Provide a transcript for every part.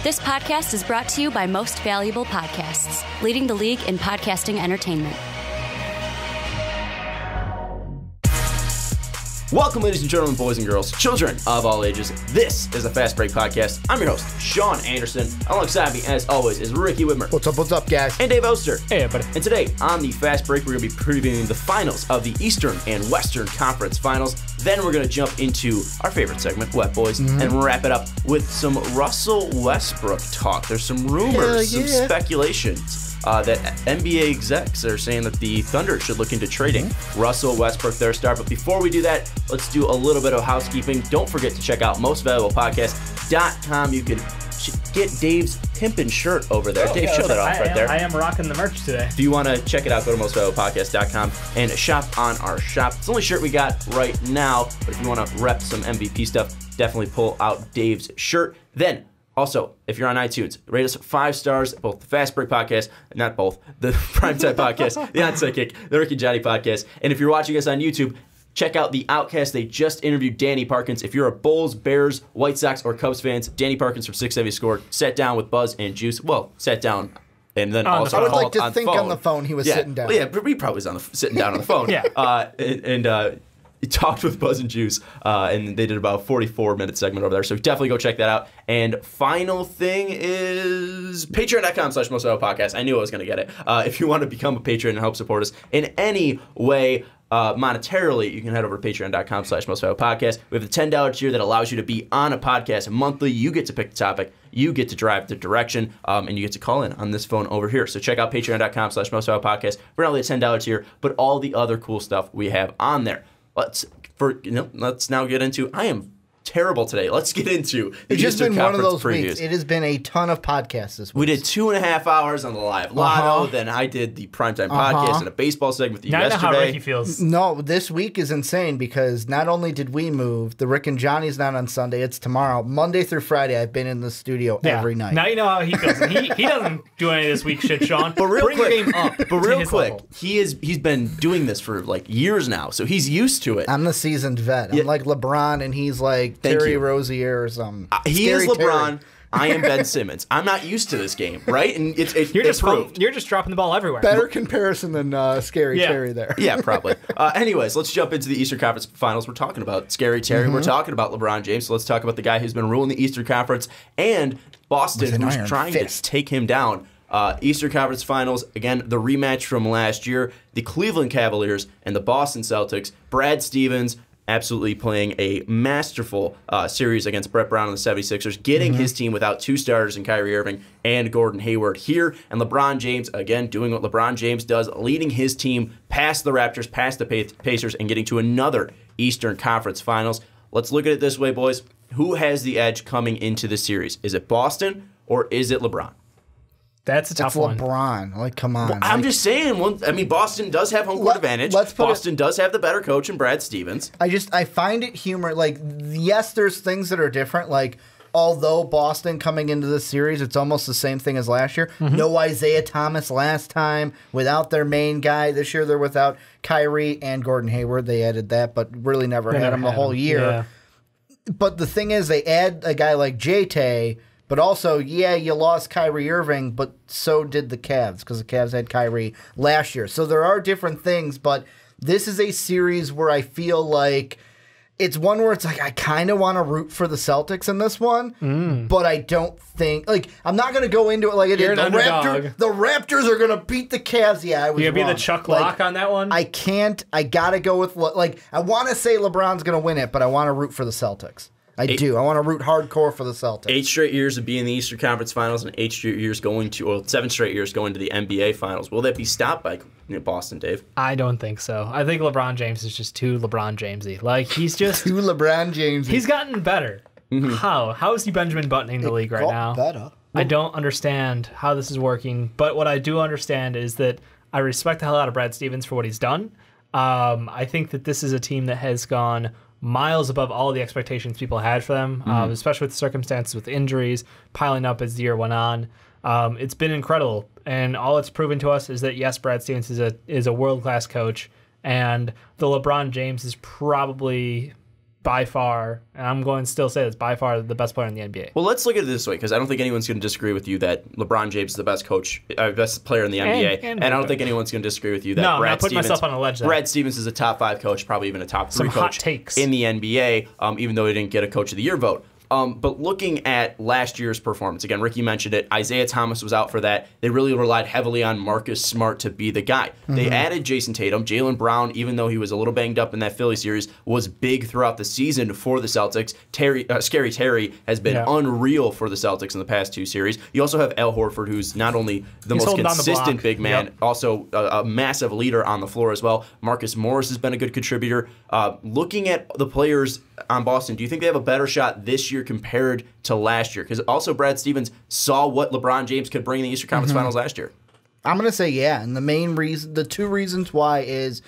This podcast is brought to you by Most Valuable Podcasts, leading the league in podcasting entertainment. Welcome, ladies and gentlemen, boys and girls, children of all ages. This is a Fast Break Podcast. I'm your host, Sean Anderson. Alongside me, as always, is Ricky Widmer. What's up, guys? And Dave Oster. Hey, everybody. And today, on the Fast Break, we're going to be previewing the finals of the Eastern and Western Conference Finals. Then we're going to jump into our favorite segment, Wet Boys, and wrap it up with some Russell Westbrook talk. There's some rumors, some speculations. That NBA execs are saying that the Thunder should look into trading Russell Westbrook, their star. But before we do that, let's do a little bit of housekeeping. Don't forget to check out mostvaluablepodcast.com. You can get Dave's pimpin' shirt over there. Dave, show that off right there. I am rocking the merch today. If you want to check it out, go to mostvaluablepodcast.com and shop on our shop. It's the only shirt we got right now, but if you want to rep some MVP stuff, definitely pull out Dave's shirt. Then, also, if you're on iTunes, rate us 5 stars, both the Fast Break Podcast, not both, the Primetime Podcast, the Onside Kick, the Ricky Johnny Podcast. And if you're watching us on YouTube, check out the Outcast. They just interviewed Danny Parkins. If you're a Bulls, Bears, White Sox, or Cubs fans, Danny Parkins from 670 Scored sat down with Buzz and Juice. Well, sat down and then also I would like called to think on the phone he was sitting down. Well, yeah, he probably was sitting down on the phone. He talked with Buzz and Juice, and they did about a 44-minute segment over there. So definitely go check that out. And final thing is patreon.com/mostvaluablepodcast. I knew I was going to get it. If you want to become a patron and help support us in any way, monetarily, you can head over to patreon.com/mostvaluablepodcast. We have the $10 tier that allows you to be on a podcast monthly. You get to pick the topic. You get to drive the direction, and you get to call in on this phone over here. So check out patreon.com/mostvaluablepodcast for not only a $10 tier, but all the other cool stuff we have on there. Let's now get into. I am terrible today. Let's get into the Eastern Conference previews. It's just been one of those weeks. It has been a ton of podcasts this week. We did 2.5 hours on the live lotto. Then I did the primetime podcast and a baseball segment with you yesterday. I know how Ricky feels. No, this week is insane because not only did we move, the Rick and Johnny's not on Sunday. It's tomorrow. Monday through Friday, I've been in the studio every night. Now you know how he feels. He doesn't do any of this week shit, Sean. But real Bring quick, your game up. But real quick, he's been doing this for like years now, so he's used to it. I'm the seasoned vet. I'm like LeBron, and he's like Terry Rozier or something. He is LeBron. I am Ben Simmons. I'm not used to this game, right? And you're just dropping the ball everywhere. Better comparison than Scary Terry there. Yeah, probably. Anyways, let's jump into the Eastern Conference Finals. We're talking about Scary Terry. We're talking about LeBron James. So let's talk about the guy who's been ruling the Eastern Conference and Boston, who's trying to take him down. Eastern Conference Finals, again, the rematch from last year. The Cleveland Cavaliers and the Boston Celtics. Brad Stevens absolutely playing a masterful series against Brett Brown and the 76ers, getting his team without 2 starters in Kyrie Irving and Gordon Hayward here. And LeBron James, again, doing what LeBron James does, leading his team past the Raptors, past the Pacers, and getting to another Eastern Conference Finals. Let's look at it this way, boys. Who has the edge coming into the series? Is it Boston or is it LeBron? That's a tough one. LeBron. Like, come on. Well, I'm just saying. Boston does have home court advantage. Boston does have the better coach in Brad Stevens. I find it humor. Like, yes, there's things that are different. Like, although Boston coming into this series, it's almost the same thing as last year. No Isaiah Thomas last time, without their main guy. This year they're without Kyrie and Gordon Hayward. They added that, but really never had him the whole year. Yeah. But the thing is, they add a guy like J-Tay. But also, you lost Kyrie Irving, but so did the Cavs, because the Cavs had Kyrie last year. So there are different things, but this is a series where I feel like it's one where it's like I kind of want to root for the Celtics in this one, but I don't think, like, I'm not going to go into it like it is. The Raptors are going to beat the Cavs. Yeah, I was You're going to wrong. be the Chuck Lock on that one? I can't. I got to go with, like, I want to say LeBron's going to win it, but I want to root for the Celtics. I do. I want to root hardcore for the Celtics. 8 straight years of being in the Eastern Conference Finals and 7 straight years going to the NBA Finals. Will that be stopped by Boston, Dave? I don't think so. I think LeBron James is just too LeBron Jamesy. Like, he's just too LeBron Jamesy. He's gotten better. How is he Benjamin Buttoning the league right now? Better. I don't understand how this is working, but what I do understand is that I respect the hell out of Brad Stevens for what he's done. I think that this is a team that has gone miles above all the expectations people had for them, especially with the circumstances with injuries piling up as the year went on. It's been incredible, and all it's proven to us is that, yes, Brad Stevens is a world-class coach, and the LeBron James is probably by far, and I'm going to still say it's by far the best player in the NBA. Well, let's look at it this way, because I don't think anyone's going to disagree with you that LeBron James is the best best player in the NBA, and I don't think anyone's going to disagree with you that I'm Brad not putting Stevens, myself on a ledge there. Brad Stevens is a top 5 coach, probably even a top 3 Some hot coach takes. in the NBA, even though he didn't get a Coach of the Year vote. But looking at last year's performance, again, Ricky mentioned it, Isaiah Thomas was out for that. They really relied heavily on Marcus Smart to be the guy. They added Jason Tatum. Jaylen Brown, even though he was a little banged up in that Philly series, was big throughout the season for the Celtics. Scary Terry has been unreal for the Celtics in the past 2 series. You also have Al Horford, who's not only the most consistent big man, also a massive leader on the floor as well. Marcus Morris has been a good contributor. Looking at the players on Boston, do you think they have a better shot this year compared to last year? Because also Brad Stevens saw what LeBron James could bring in the Eastern Conference Finals last year. I'm going to say yeah, and the 2 reasons why is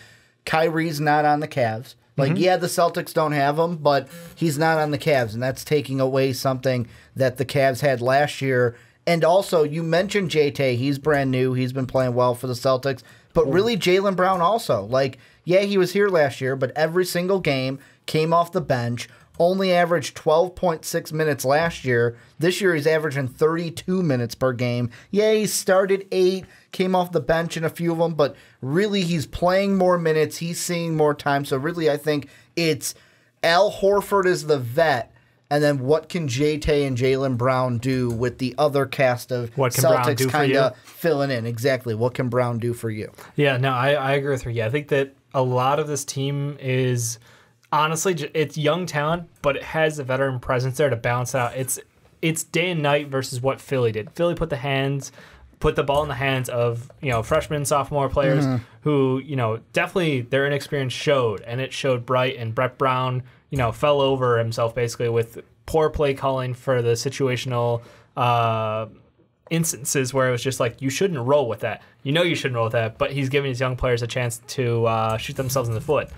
Kyrie's not on the Cavs. Like, yeah, the Celtics don't have him, but he's not on the Cavs, and that's taking away something that the Cavs had last year. And also, you mentioned J-Tay. He's brand new. He's been playing well for the Celtics. But really, Jaylen Brown also. Like, yeah, he was here last year, but every single game came off the bench, only averaged 12.6 minutes last year. This year, he's averaging 32 minutes per game. Yeah, he started 8, came off the bench in a few of them, but really, he's playing more minutes. He's seeing more time. So really, I think it's Al Horford is the vet, and then what can J-Tay and Jaylen Brown do with the other cast of Celtics kind of filling in? Exactly. What can Brown do for you? Yeah, no, I agree with her. Yeah, I think that a lot of this team is... Honestly, it's young talent, but it has a veteran presence there to balance out. It's day and night versus what Philly did. Philly put the ball in the hands of freshmen, sophomore players who definitely their inexperience showed, and it showed bright. And Brett Brown fell over himself basically with poor play calling for the situational instances where it was just like, you shouldn't roll with that. You shouldn't roll with that, but he's giving his young players a chance to shoot themselves in the foot.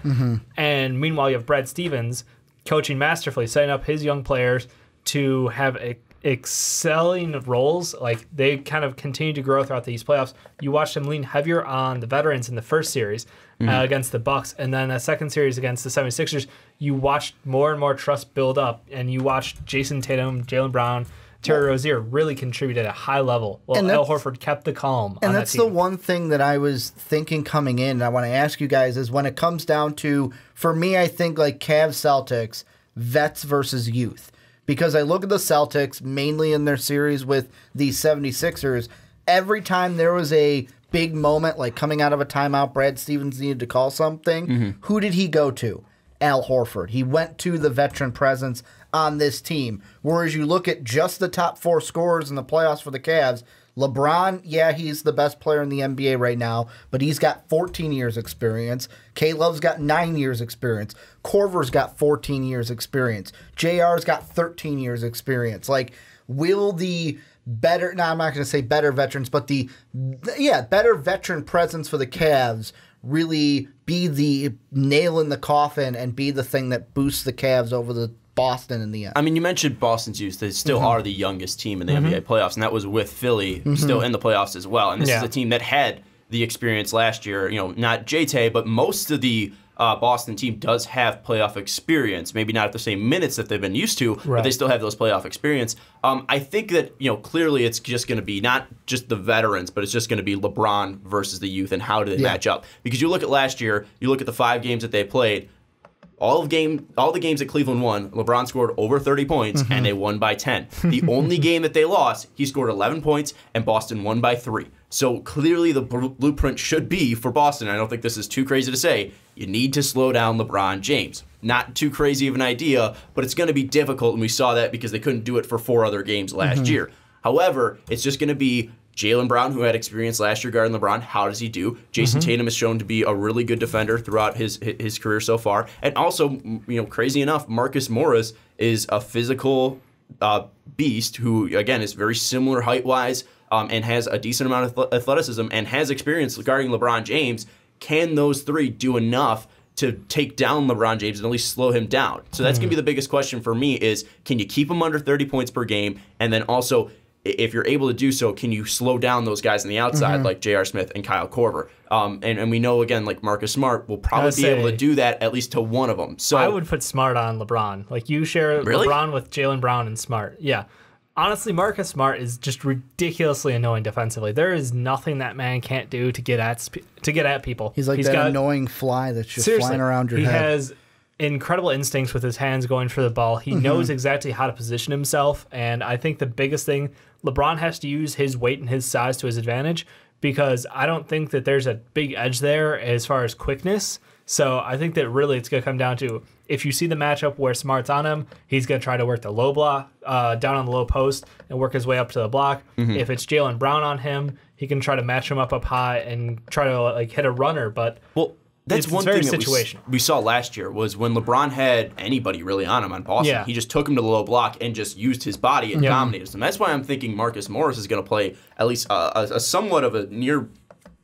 And meanwhile, you have Brad Stevens coaching masterfully, setting up his young players to have excelling roles. Like, they kind of continue to grow throughout these playoffs. You watch them lean heavier on the veterans in the first series against the Bucks, and then the second series against the 76ers, you watched more and more trust build up, and you watched Jason Tatum, Jaylen Brown, Terry Rozier really contributed at a high level. Well, Al Horford kept the calm. And that's the one thing that I was thinking coming in, and I want to ask you guys, is when it comes down to, for me, I think like Cavs Celtics, vets versus youth. Because I look at the Celtics, mainly in their series with the 76ers, every time there was a big moment, like coming out of a timeout, Brad Stevens needed to call something, who did he go to? Al Horford. He went to the veteran presence on this team. Whereas you look at just the top 4 scorers in the playoffs for the Cavs, LeBron, yeah, he's the best player in the NBA right now, but he's got 14 years experience. K-Love's got 9 years experience. Korver's got 14 years experience. JR's got 13 years experience. Like, will the better, I'm not going to say better veterans, but better veteran presence for the Cavs really be the nail in the coffin and be the thing that boosts the Cavs over the Boston in the end? I mean, you mentioned Boston's youth. They still are the youngest team in the NBA playoffs, and that was with Philly still in the playoffs as well. And this is a team that had the experience last year. Not J-Tay, but most of the Boston team does have playoff experience. Maybe not at the same minutes that they've been used to, but they still have those playoff experience. I think that clearly it's just going to be not just the veterans, but it's just going to be LeBron versus the youth and how do they match up. Because you look at last year, you look at the 5 games that they played. All the games that Cleveland won, LeBron scored over 30 points, and they won by 10. The only game that they lost, he scored 11 points, and Boston won by 3. So clearly the blueprint should be for Boston. I don't think this is too crazy to say. You need to slow down LeBron James. Not too crazy of an idea, but it's going to be difficult, and we saw that because they couldn't do it for 4 other games last year. However, it's just going to be Jaylen Brown, who had experience last year guarding LeBron. How does he do? Jason Tatum has shown to be a really good defender throughout his career so far. And also, crazy enough, Marcus Morris is a physical beast who, again, is very similar height-wise and has a decent amount of athleticism and has experience guarding LeBron James. Can those 3 do enough to take down LeBron James and at least slow him down? So that's going to be the biggest question for me is, can you keep him under 30 points per game? And then also, if you're able to do so, can you slow down those guys on the outside like J.R. Smith and Kyle Korver? And we know, again, like Marcus Smart will probably be able to do that at least to one of them. So I would put Smart on LeBron. Like, you share LeBron with Jaylen Brown and Smart. Yeah. Honestly, Marcus Smart is just ridiculously annoying defensively. There is nothing that man can't do to get at people. He's that annoying fly that's just flying around your head. He has incredible instincts with his hands going for the ball. He knows exactly how to position himself, and I think the biggest thing, LeBron has to use his weight and his size to his advantage, because I don't think that there's a big edge there as far as quickness. So I think that really it's going to come down to, if you see the matchup where Smart's on him, he's going to try to work the low block, down on the low post, and work his way up to the block. If it's Jaylen Brown on him, he can try to match him up high and try to like hit a runner. But that's one thing that we saw last year was when LeBron had anybody really on him on Boston, he just took him to the low block and just used his body and dominated them. That's why I'm thinking Marcus Morris is going to play at least a somewhat of a near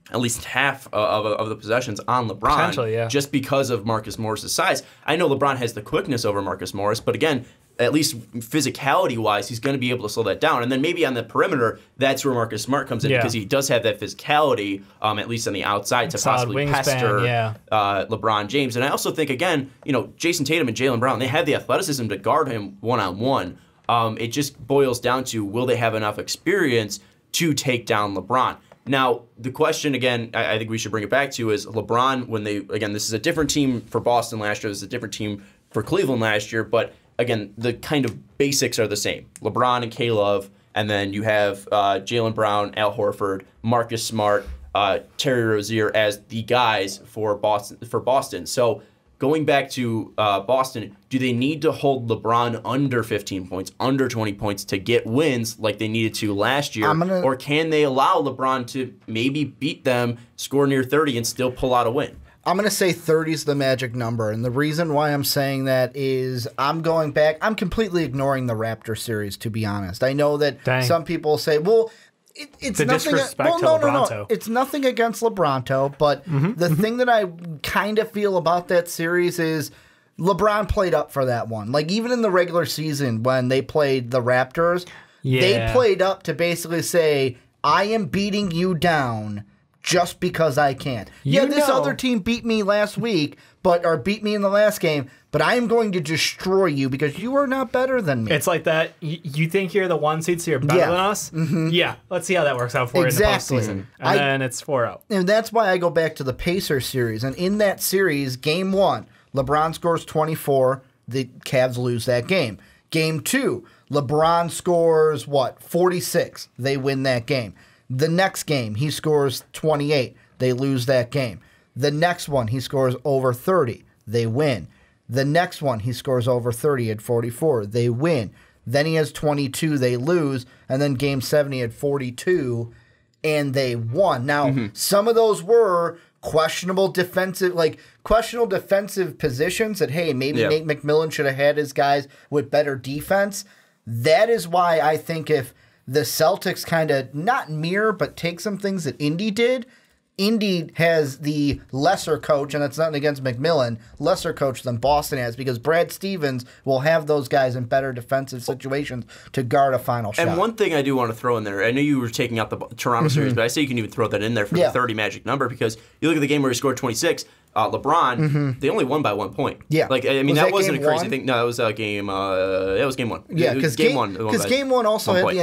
at least half of the possessions on LeBron, just because of Marcus Morris's size. I know LeBron has the quickness over Marcus Morris, but again, at least physicality-wise, he's going to be able to slow that down. And then maybe on the perimeter, that's where Marcus Smart comes in, because he does have that physicality, at least on the outside, to possibly pester LeBron James. And I also think, again, Jason Tatum and Jaylen Brown, they have the athleticism to guard him one-on-one. It just boils down to, will they have enough experience to take down LeBron? Now, the question, again, I think we should bring it back to is LeBron, this is a different team for Boston last year, this is a different team for Cleveland last year, but again, the kind of basics are the same. LeBron and K-Love, and then you have Jaylen Brown, Al Horford, Marcus Smart, Terry Rozier as the guys for Boston. So going back to Boston, do they need to hold LeBron under 15 points, under 20 points to get wins like they needed to last year? Or can they allow LeBron to maybe beat them, score near 30, and still pull out a win? I'm going to say 30 is the magic number, and the reason why I'm saying that is I'm going back. I'm completely ignoring the Raptor series, to be honest. I know that some people say, well, it's nothing. No. It's nothing against LeBronto, but the thing that I kind of feel about that series is LeBron played up for that one. Like, even in the regular season when they played the Raptors, they played up to basically say, I am beating you down just because I can. This other team beat me last week, or beat me in the last game, but I am going to destroy you because you are not better than me. It's like that. You think you're the 1 seed, so you're better than us? Yeah, let's see how that works out for you in the postseason. And then it's 4-0. And that's why I go back to the Pacers series. And in that series, game 1, LeBron scores 24. The Cavs lose that game. Game 2, LeBron scores, 46. They win that game. The next game, he scores 28. They lose that game. The next one, he scores over 30. They win. The next one, he scores over 30 at 44. They win. Then he has 22. They lose. And then game 7, he had 42, and they won. Now, some of those were questionable defensive positions that, hey, maybe Nate McMillan should have had his guys with better defense. That is why I think if the Celtics kind of not mirror, but take some things that Indy did. Indy has the lesser coach, and that's nothing against McMillan, lesser coach than Boston has, because Brad Stevens will have those guys in better defensive situations to guard a final shot. And one thing I do want to throw in there, I know you were taking out the Toronto series, but I say you can even throw that in there for the 30 magic number, because you look at the game where he scored 26, LeBron, they only won by 1 point. Yeah. That wasn't a crazy thing. No, it was game. That was game 1. Yeah, because game one also had the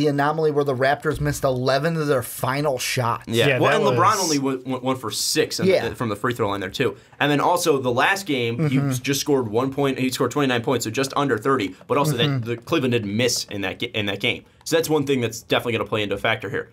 anomaly where the Raptors missed 11 of their final shots. Yeah. And LeBron only went for 6 from the free throw line there too. And then also the last game, he just scored 1 point. He scored 29 points, so just under 30. But also that the Cleveland didn't miss in that game. So that's one thing that's definitely going to play into a factor here.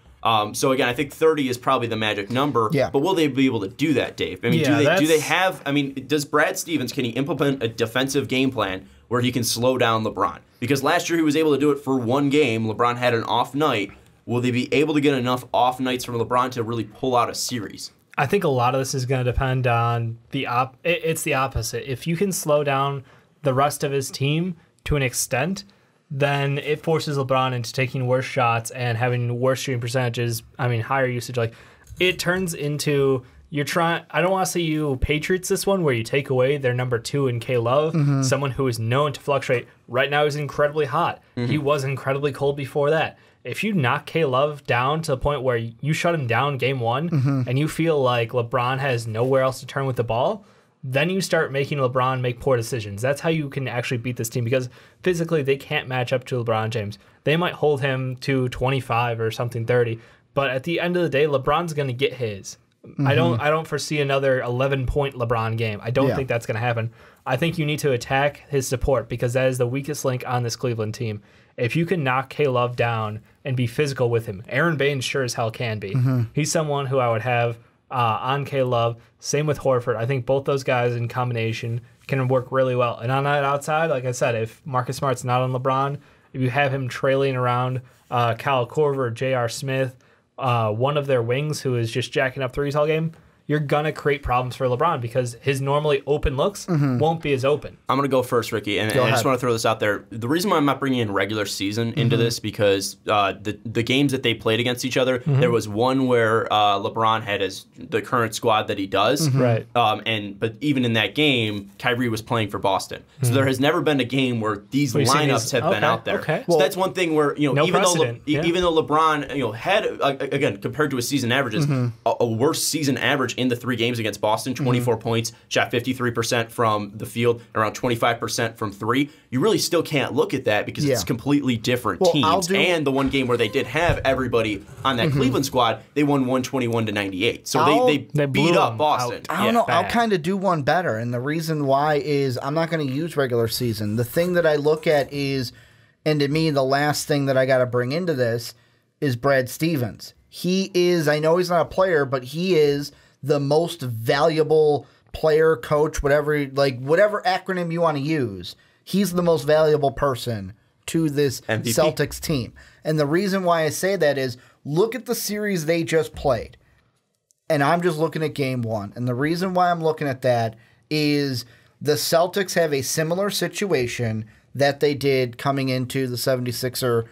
So again, I think 30 is probably the magic number. Yeah. But will they be able to do that, Dave? I mean, do they have? I mean, does Brad Stevens, can he implement a defensive game plan where he can slow down LeBron? Because last year he was able to do it for one game. LeBron had an off night. Will they be able to get enough off nights from LeBron to really pull out a series? I think a lot of this is going to depend on it's the opposite. If you can slow down the rest of his team to an extent, then it forces LeBron into taking worse shots and having worse shooting percentages. I mean, higher usage. Like, it turns into I don't want to say you Patriots this one where you take away their number 2 in K Love, someone who is known to fluctuate. Right now he's incredibly hot. He was incredibly cold before that. If you knock K Love down to the point where you shut him down game 1 and you feel like LeBron has nowhere else to turn with the ball, then you start making LeBron make poor decisions. That's how you can actually beat this team, because physically they can't match up to LeBron James. They might hold him to 25 or something 30, but at the end of the day, LeBron's going to get his. I don't foresee another 11-point LeBron game. I don't think that's going to happen. I think you need to attack his support, because that is the weakest link on this Cleveland team. If you can knock K-Love down and be physical with him, Aaron Baines sure as hell can be. He's someone who I would have on K-Love. Same with Horford. I think both those guys in combination can work really well. And on that outside, like I said, if Marcus Smart's not on LeBron, if you have him trailing around Kyle Korver or J.R. Smith, one of their wings who is just jacking up threes all game, you're going to create problems for LeBron, because his normally open looks won't be as open. I'm going to go first, Ricky, and I just want to throw this out there. The reason why I'm not bringing in regular season into this, because the games that they played against each other, there was one where LeBron had the current squad that he does. Right. But even in that game, Kyrie was playing for Boston. So there has never been a game where these lineups have been out there. Okay. So that's one thing where, even though LeBron had, again, compared to his season averages, a worse season average in the 3 games against Boston, 24 points, shot 53% from the field, around 25% from 3. You really still can't look at that, because it's completely different teams. And the one game where they did have everybody on that Cleveland squad, they won 121-98. So they beat up Boston. I don't know. I'll kind of do one better. And the reason why is I'm not going to use regular season. The thing that I look at is, and to me, the last thing that I got to bring into this is Brad Stevens. He is, I know he's not a player, but he is the most valuable player, coach, whatever acronym you want to use. He's the most valuable person to this MVP. Celtics team. And the reason why I say that is, look at the series they just played. And I'm just looking at game 1. And the reason why I'm looking at that is the Celtics have a similar situation that they did coming into the 76er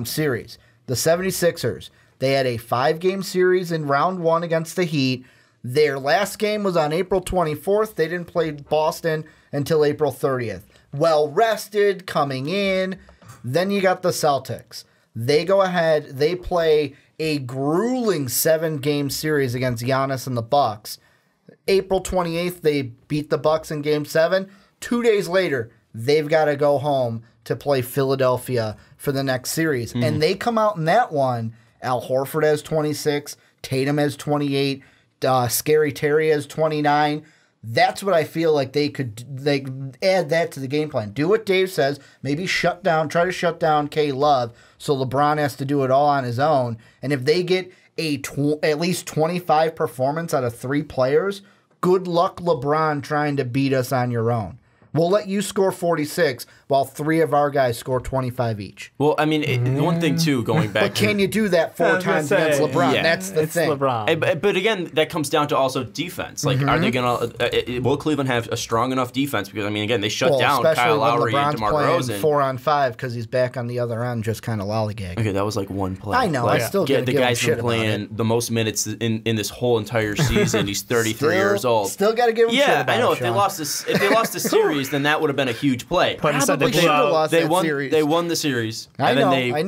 series. The 76ers, they had a 5-game series in round 1 against the Heat. Their last game was on April 24th. They didn't play Boston until April 30th. Well rested, coming in. Then you got the Celtics. They go ahead. They play a grueling 7-game series against Giannis and the Bucks. April 28th, they beat the Bucks in Game 7. 2 days later, they've got to go home to play Philadelphia for the next series. And they come out in that one. Al Horford has 26. Tatum has 28. Scary Terry has 29. That's what I feel like they could add that to the game plan. Do what Dave says. Maybe try to shut down K Love, so LeBron has to do it all on his own. And if they get at least 25 performance out of 3 players, good luck, LeBron, trying to beat us on your own. We'll let you score 46 while 3 of our guys score 25 each. Well, I mean, the one thing, too, going back But can you do that 4 times against LeBron? Yeah. That's the thing. LeBron. But again, that comes down to also defense. Like, are they going to will Cleveland have a strong enough defense? Because, I mean, again, they shut down Kyle Lowry and DeMar DeRozan. 4-on-5 because he's back on the other end just kind of lollygagging. Okay, that was like one play. I know. I still get the guy's been playing the most minutes in this whole entire season. He's 33 years old. Still got to give him shit about I know. it, If they lost the series, then that would have been a huge play. Probably should have lost that series. They won the series, and then they ran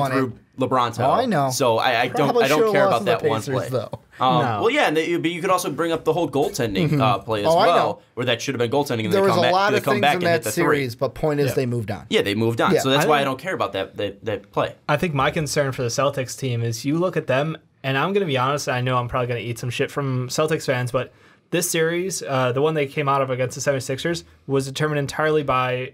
through LeBron's house. I know. So I don't care about that one play. Though. Well, yeah, but you could also bring up the whole goaltending play as well, where that should have been goaltending, and there they was come a lot back, of come things back in and hit that the series, 3. but point is they moved on. Yeah, they moved on. So that's why I don't care about that play. I think my concern for the Celtics team is you look at them, and I'm going to be honest, I know I'm probably going to eat some shit from Celtics fans, but this series, the one they came out of against the 76ers, was determined entirely by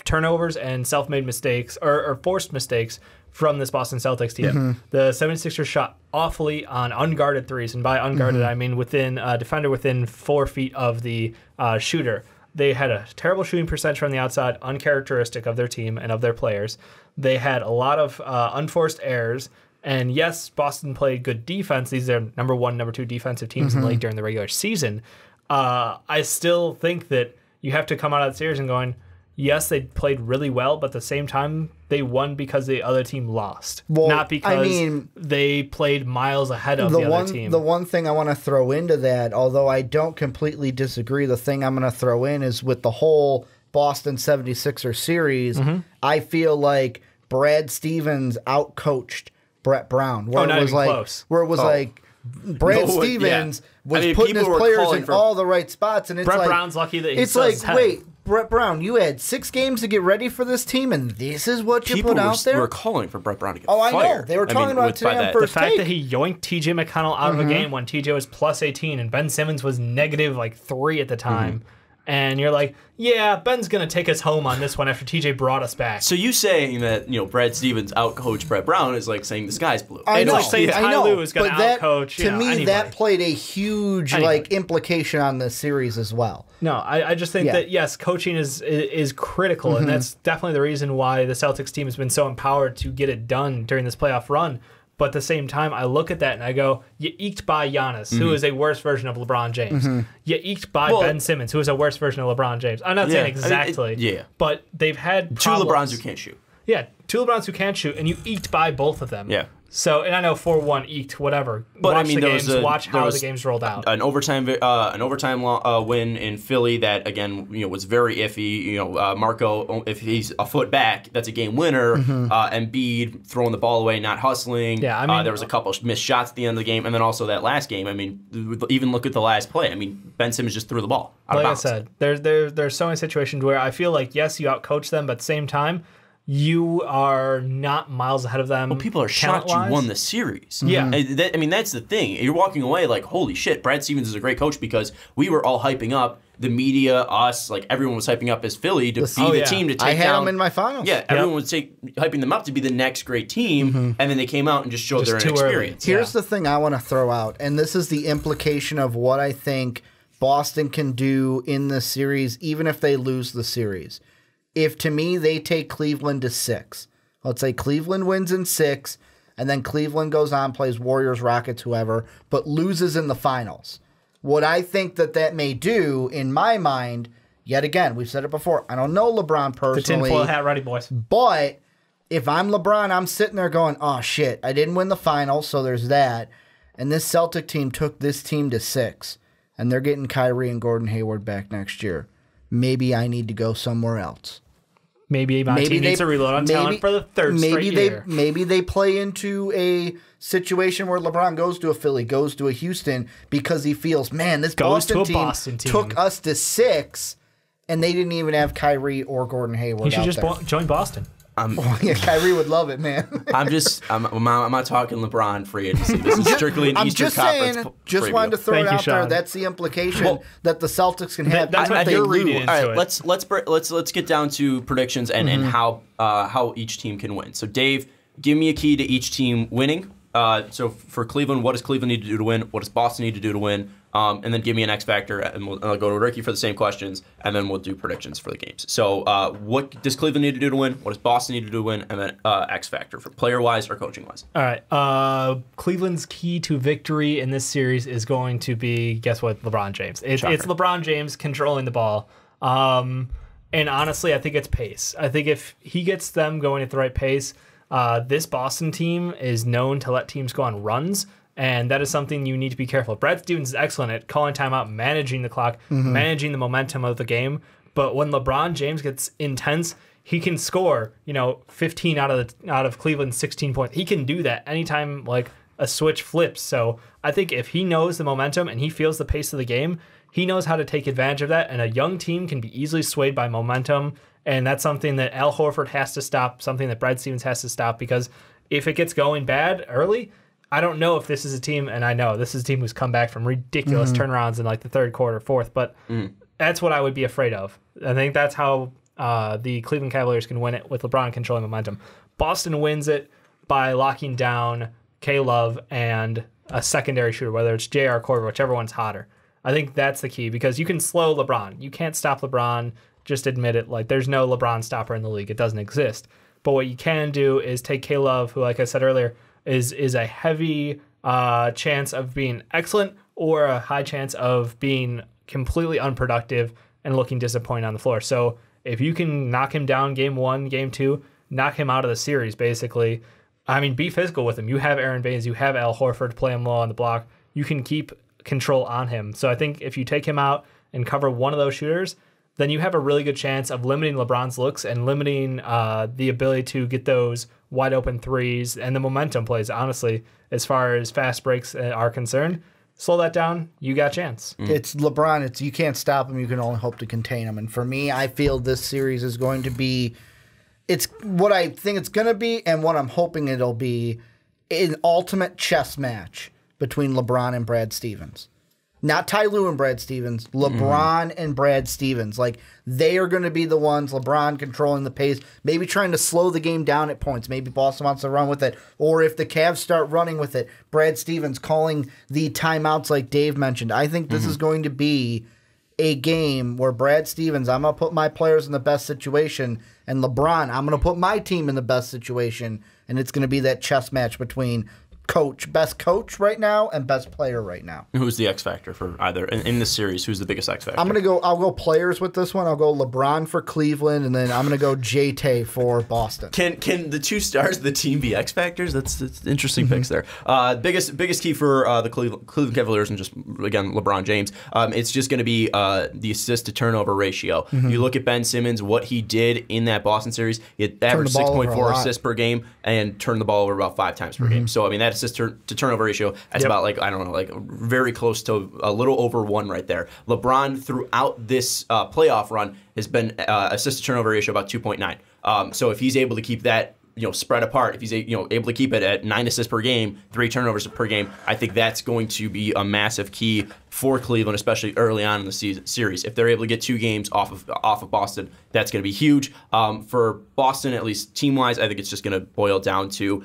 turnovers and self-made mistakes or forced mistakes from this Boston Celtics team. The 76ers shot awfully on unguarded threes, and by unguarded I mean within defender within 4 feet of the shooter. They had a terrible shooting percentage from the outside, uncharacteristic of their team and of their players. They had a lot of unforced errors. And yes, Boston played good defense. These are number 1, number 2 defensive teams in the league during the regular season. I still think that you have to come out of that series and going, yes, they played really well, but at the same time, they won because the other team lost, Well, not because they played miles ahead of the other team. The one thing I want to throw into that, although I don't completely disagree, the thing I'm going to throw in is with the whole Boston 76er series, I feel like Brad Stevens outcoached Brett Brown. Where it was like, close. Where it was like Brad Stevens was putting his players in all the right spots, and it's Brett like Brown's lucky that it's like, wait, Brett Brown, you had 6 games to get ready for this team, and this is what you put out there? People were calling for Brett Brown to get fired. I know. They were talking about it today on First The fact that he yoinked T.J. McConnell out of a game when T.J. was plus 18 and Ben Simmons was negative 3 at the time. And you're like, yeah, Ben's going to take us home on this one after TJ brought us back. So you saying that, Brad Stevens outcoached Brett Brown is like saying the sky's blue. I know. It's like saying Ty Lue is going to outcoach to me, anybody. that played a huge implication on the series as well. No, I just think that, yes, coaching is critical, and that's definitely the reason why the Celtics team has been so empowered to get it done during this playoff run. But at the same time, I look at that and I go, you eked by Giannis, who is a worse version of LeBron James. You eked by Ben Simmons, who is a worse version of LeBron James. I'm not saying exactly, but they've had problems. 2 LeBrons who can't shoot. Yeah, 2 LeBrons who can't shoot, and you eked by both of them. Yeah. So, and I know 4-1 eked, whatever. But watch the games, watch how the games rolled out. An overtime win in Philly that again was very iffy. Marco, if he's a foot back, that's a game winner. Embiid throwing the ball away, not hustling. Yeah, there was a couple missed shots at the end of the game, and then also that last game. Even look at the last play. Ben Simmons just threw the ball out of bounds. Like I said, there's so many situations where I feel like yes, you outcoach them, but at the same time, you are not miles ahead of them. Well, people are shocked you won the series. Yeah. That's the thing. You're walking away like, holy shit, Brad Stevens is a great coach because we were all hyping up, the media, us, everyone was hyping up as Philly to be the team to take down. I had them in my finals. Yeah, everyone was hyping them up to be the next great team, and then they came out and just showed their inexperience. Here's the thing I want to throw out, and this is the implication of what I think Boston can do in this series, even if they lose the series. If, to me, they take Cleveland to 6, let's say Cleveland wins in 6, and then Cleveland goes on, plays Warriors, Rockets, whoever, but loses in the finals. What I think that may do, in my mind, yet again, we've said it before, I don't know LeBron personally. The tinfoil hat ready, boys. But if I'm LeBron, I'm sitting there going, oh, shit, I didn't win the finals, so there's that. And this Celtic team took this team to 6, and they're getting Kyrie and Gordon Hayward back next year. Maybe I need to go somewhere else. Maybe my team needs to reload on talent for the third straight year. Maybe they play into a situation where LeBron goes to a Philly, goes to a Houston, because he feels, man, this Boston team took us to 6, and they didn't even have Kyrie or Gordon Hayward. He should just join Boston. Kyrie would love it, man. I'm not talking LeBron free agency. This is strictly an Eastern Conference. Just wanted to throw it out there. That's the implication that the Celtics can have. That's what you're reading into it. All right, let's get down to predictions and how each team can win. So Dave, give me a key to each team winning. So for Cleveland, what does Cleveland need to do to win? What does Boston need to do to win? And then give me an X factor, and I'll go to Ricky for the same questions, and then we'll do predictions for the games. So what does Cleveland need to do to win? What does Boston need to do to win? And then X factor for player-wise or coaching-wise. All right. Cleveland's key to victory in this series is going to be, guess what, LeBron James. It's LeBron James controlling the ball. And honestly, I think it's pace. I think if he gets them going at the right pace, this Boston team is known to let teams go on runs, and that is something you need to be careful of. Brad Stevens is excellent at calling timeout, managing the clock, managing the momentum of the game. But when LeBron James gets intense, he can score, 15 out of Cleveland's 16 points. He can do that anytime a switch flips. So I think if he knows the momentum and he feels the pace of the game, he knows how to take advantage of that. And a young team can be easily swayed by momentum. And that's something that Al Horford has to stop, something that Brad Stevens has to stop, because if it gets going bad early, I don't know if this is a team, and I know this is a team who's come back from ridiculous turnarounds in the third quarter, fourth, but that's what I would be afraid of. I think that's how the Cleveland Cavaliers can win it, with LeBron controlling momentum. Boston wins it by locking down K-Love and a secondary shooter, whether it's J.R. Corver, whichever one's hotter. I think that's the key, because you can slow LeBron. You can't stop LeBron. Just admit it. There's no LeBron stopper in the league. It doesn't exist. But what you can do is take K-Love, who, like I said earlier, is a heavy chance of being excellent or a high chance of being completely unproductive and looking disappointing on the floor. So if you can knock him down game 1, game 2, knock him out of the series, basically. I mean, be physical with him. You have Aaron Baines, you have Al Horford, play him low on the block. You can keep control on him. So I think if you take him out and cover one of those shooters, then you have a really good chance of limiting LeBron's looks and limiting the ability to get those wide open threes and the momentum plays, honestly, as far as fast breaks are concerned. Slow that down, you got a chance. It's LeBron. You can't stop him. You can only hope to contain him. And for me, I feel this series is going to be, it's what I think it's going to be and what I'm hoping it'll be, an ultimate chess match between LeBron and Brad Stevens. Not Ty Lue and Brad Stevens, LeBron and Brad Stevens. Like, they are going to be the ones, LeBron controlling the pace, maybe trying to slow the game down at points. Maybe Boston wants to run with it. Or if the Cavs start running with it, Brad Stevens calling the timeouts like Dave mentioned. I think this is going to be a game where Brad Stevens, I'm going to put my players in the best situation, and LeBron, I'm going to put my team in the best situation, and it's going to be that chess match between best coach right now and best player right now. Who's the X factor for either in this series? Who's the biggest X factor? I'll go players with this one. I'll go LeBron for Cleveland, and then I'm gonna go J-Tay for Boston. Can the two stars of the team be X factors? That's interesting picks there. Biggest key for the Cleveland Cavaliers, and just again LeBron James. It's just going to be the assist to turnover ratio. You look at Ben Simmons, what he did in that Boston series. He had averaged 6.4 assists per game and turned the ball over about 5 times per game. So I mean that assist to turnover ratio, that's about very close to a little over 1 right there. LeBron throughout this playoff run has been assist to turnover ratio about 2.9. So if he's able to keep that spread apart, if he's able to keep it at 9 assists per game, 3 turnovers per game, I think that's going to be a massive key for Cleveland, especially early on in the series. If they're able to get 2 games off of Boston, that's going to be huge. For Boston, at least team-wise, I think it's just going to boil down to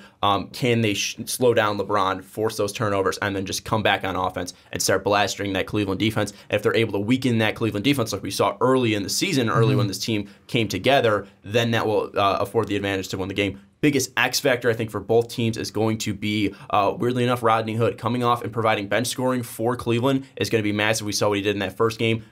can they slow down LeBron, force those turnovers, and then just come back on offense and start blasting that Cleveland defense. And if they're able to weaken that Cleveland defense like we saw early in the season, early when this team came together, then that will afford the advantage to win the game. Biggest X factor, I think, for both teams is going to be, weirdly enough, Rodney Hood. Coming off and providing bench scoring for Cleveland is going to be massive. We saw what he did in that first game.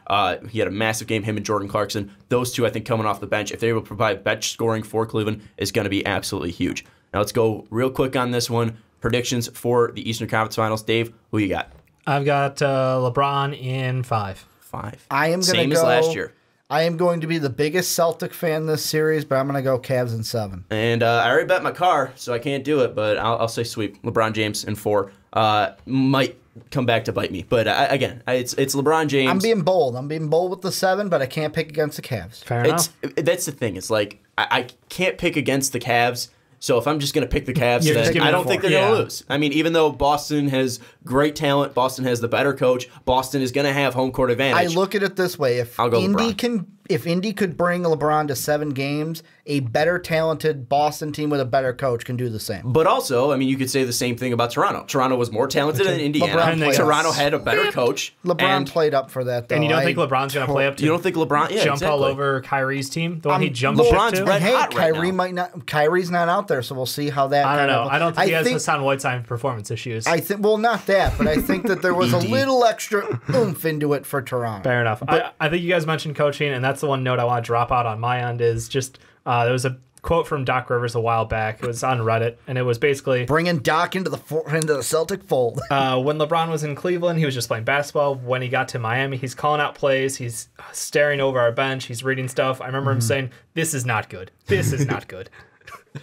He had a massive game, him and Jordan Clarkson. Those two, I think, coming off the bench, if they're able to provide bench scoring for Cleveland, is going to be absolutely huge. Now let's go real quick on this one. Predictions for the Eastern Conference Finals. Dave, who you got? I've got LeBron in 5. 5. I am going to go... Same as last year. I am going to be the biggest Celtic fan this series, but I'm going to go Cavs in 7. And I already bet my car, so I can't do it, but I'll say sweep. LeBron James in 4. Might come back to bite me. But again, it's LeBron James. I'm being bold. I'm being bold with the 7, but I can't pick against the Cavs. Fair enough. That's the thing. It's like I can't pick against the Cavs. So if I'm just going to pick the Cavs, then I don't think they're going to lose. I mean, even though Boston has great talent, Boston has the better coach, Boston is going to have home court advantage. I look at it this way. If Indy could bring LeBron to 7 games, a better talented Boston team with a better coach can do the same. But also, I mean, you could say the same thing about Toronto. Toronto was more talented than Indiana. Toronto had a better coach. LeBron played up for that, though. And you don't think LeBron's going to play up to You don't think LeBron jump all over Kyrie's team? The one he jumped LeBron's ship to? red hot right Kyrie now. might not. Kyrie's not out there, so we'll see how that. I don't know. I don't think he has Hassan Whiteside performance issues. Well, not that, but I think that there was a little extra oomph into it for Toronto. Fair enough. I think you guys mentioned coaching, and that's the one note I want to drop out on my end is just there was a quote from Doc Rivers a while back. It was on Reddit, and it was basically bringing Doc into the Celtic fold. When LeBron was in Cleveland, he was just playing basketball. When he got to Miami, he's calling out plays. He's staring over our bench. He's reading stuff. I remember him saying, "This is not good. This is not good."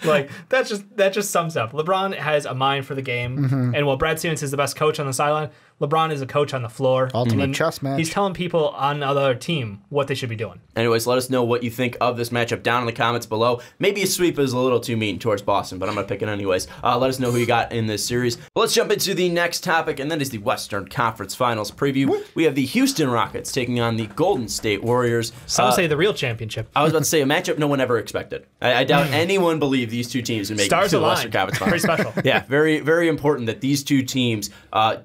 Like that just sums up. LeBron has a mind for the game, and while Brad Stevens is the best coach on the sideline, LeBron is a coach on the floor. Ultimate chess match. He's telling people on the other team what they should be doing. Anyways, let us know what you think of this matchup down in the comments below. Maybe a sweep is a little too mean towards Boston, but I'm going to pick it anyways. Let us know who you got in this series. Well, let's jump into the next topic, and that is the Western Conference Finals preview. We have the Houston Rockets taking on the Golden State Warriors. Some say the real championship. I was about to say a matchup no one ever expected. I doubt anyone believed believe these two teams would make Stars it to the align. Western Conference Finals. Pretty special. Yeah, very, very important that these two teams,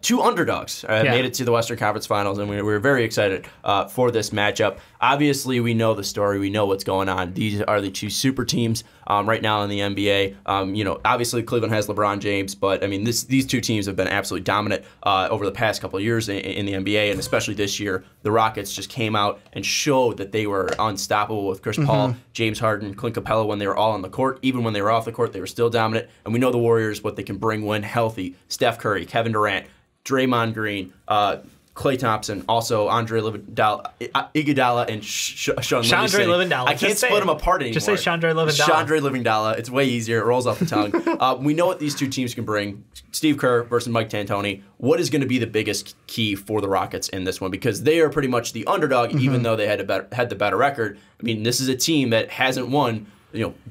two underdogs, made it to the Western Conference Finals, and we're very excited for this matchup. Obviously, we know the story. We know what's going on. These are the two super teams right now in the NBA. Obviously, Cleveland has LeBron James, but, I mean, these two teams have been absolutely dominant over the past couple of years in the NBA, and especially this year. The Rockets just came out and showed that they were unstoppable with Chris Paul, James Harden, Clint Capella when they were all on the court. Even when they were off the court, they were still dominant. And we know the Warriors, what they can bring when healthy. Steph Curry, Kevin Durant, Draymond Green, Klay Thompson, also Andre Iguodala, and Sean Livingston. I can't split them apart anymore. Just say Chandra Livingston. Chandra Livingston. It's way easier. It rolls off the tongue. We know what these two teams can bring. Steve Kerr versus Mike D'Antoni. What is going to be the biggest key for the Rockets in this one? Because they are pretty much the underdog, even though they had the better record. I mean, this is a team that hasn't won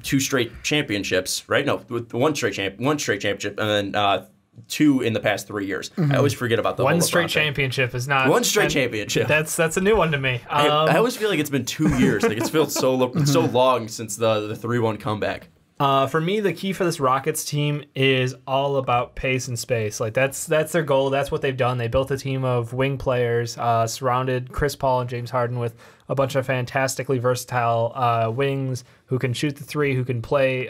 two straight championships, right? No, one straight championship, and then 2 in the past 3 years. I always forget about the one straight championship is not one straight championship. That's a new one to me. I always feel like it's been 2 years. Like it's felt so long since the 3-1 comeback. For me, the key for this Rockets team is all about pace and space. Like that's their goal. That's what they've done. They built a team of wing players, surrounded Chris Paul and James Harden with a bunch of fantastically versatile wings who can shoot the three, who can play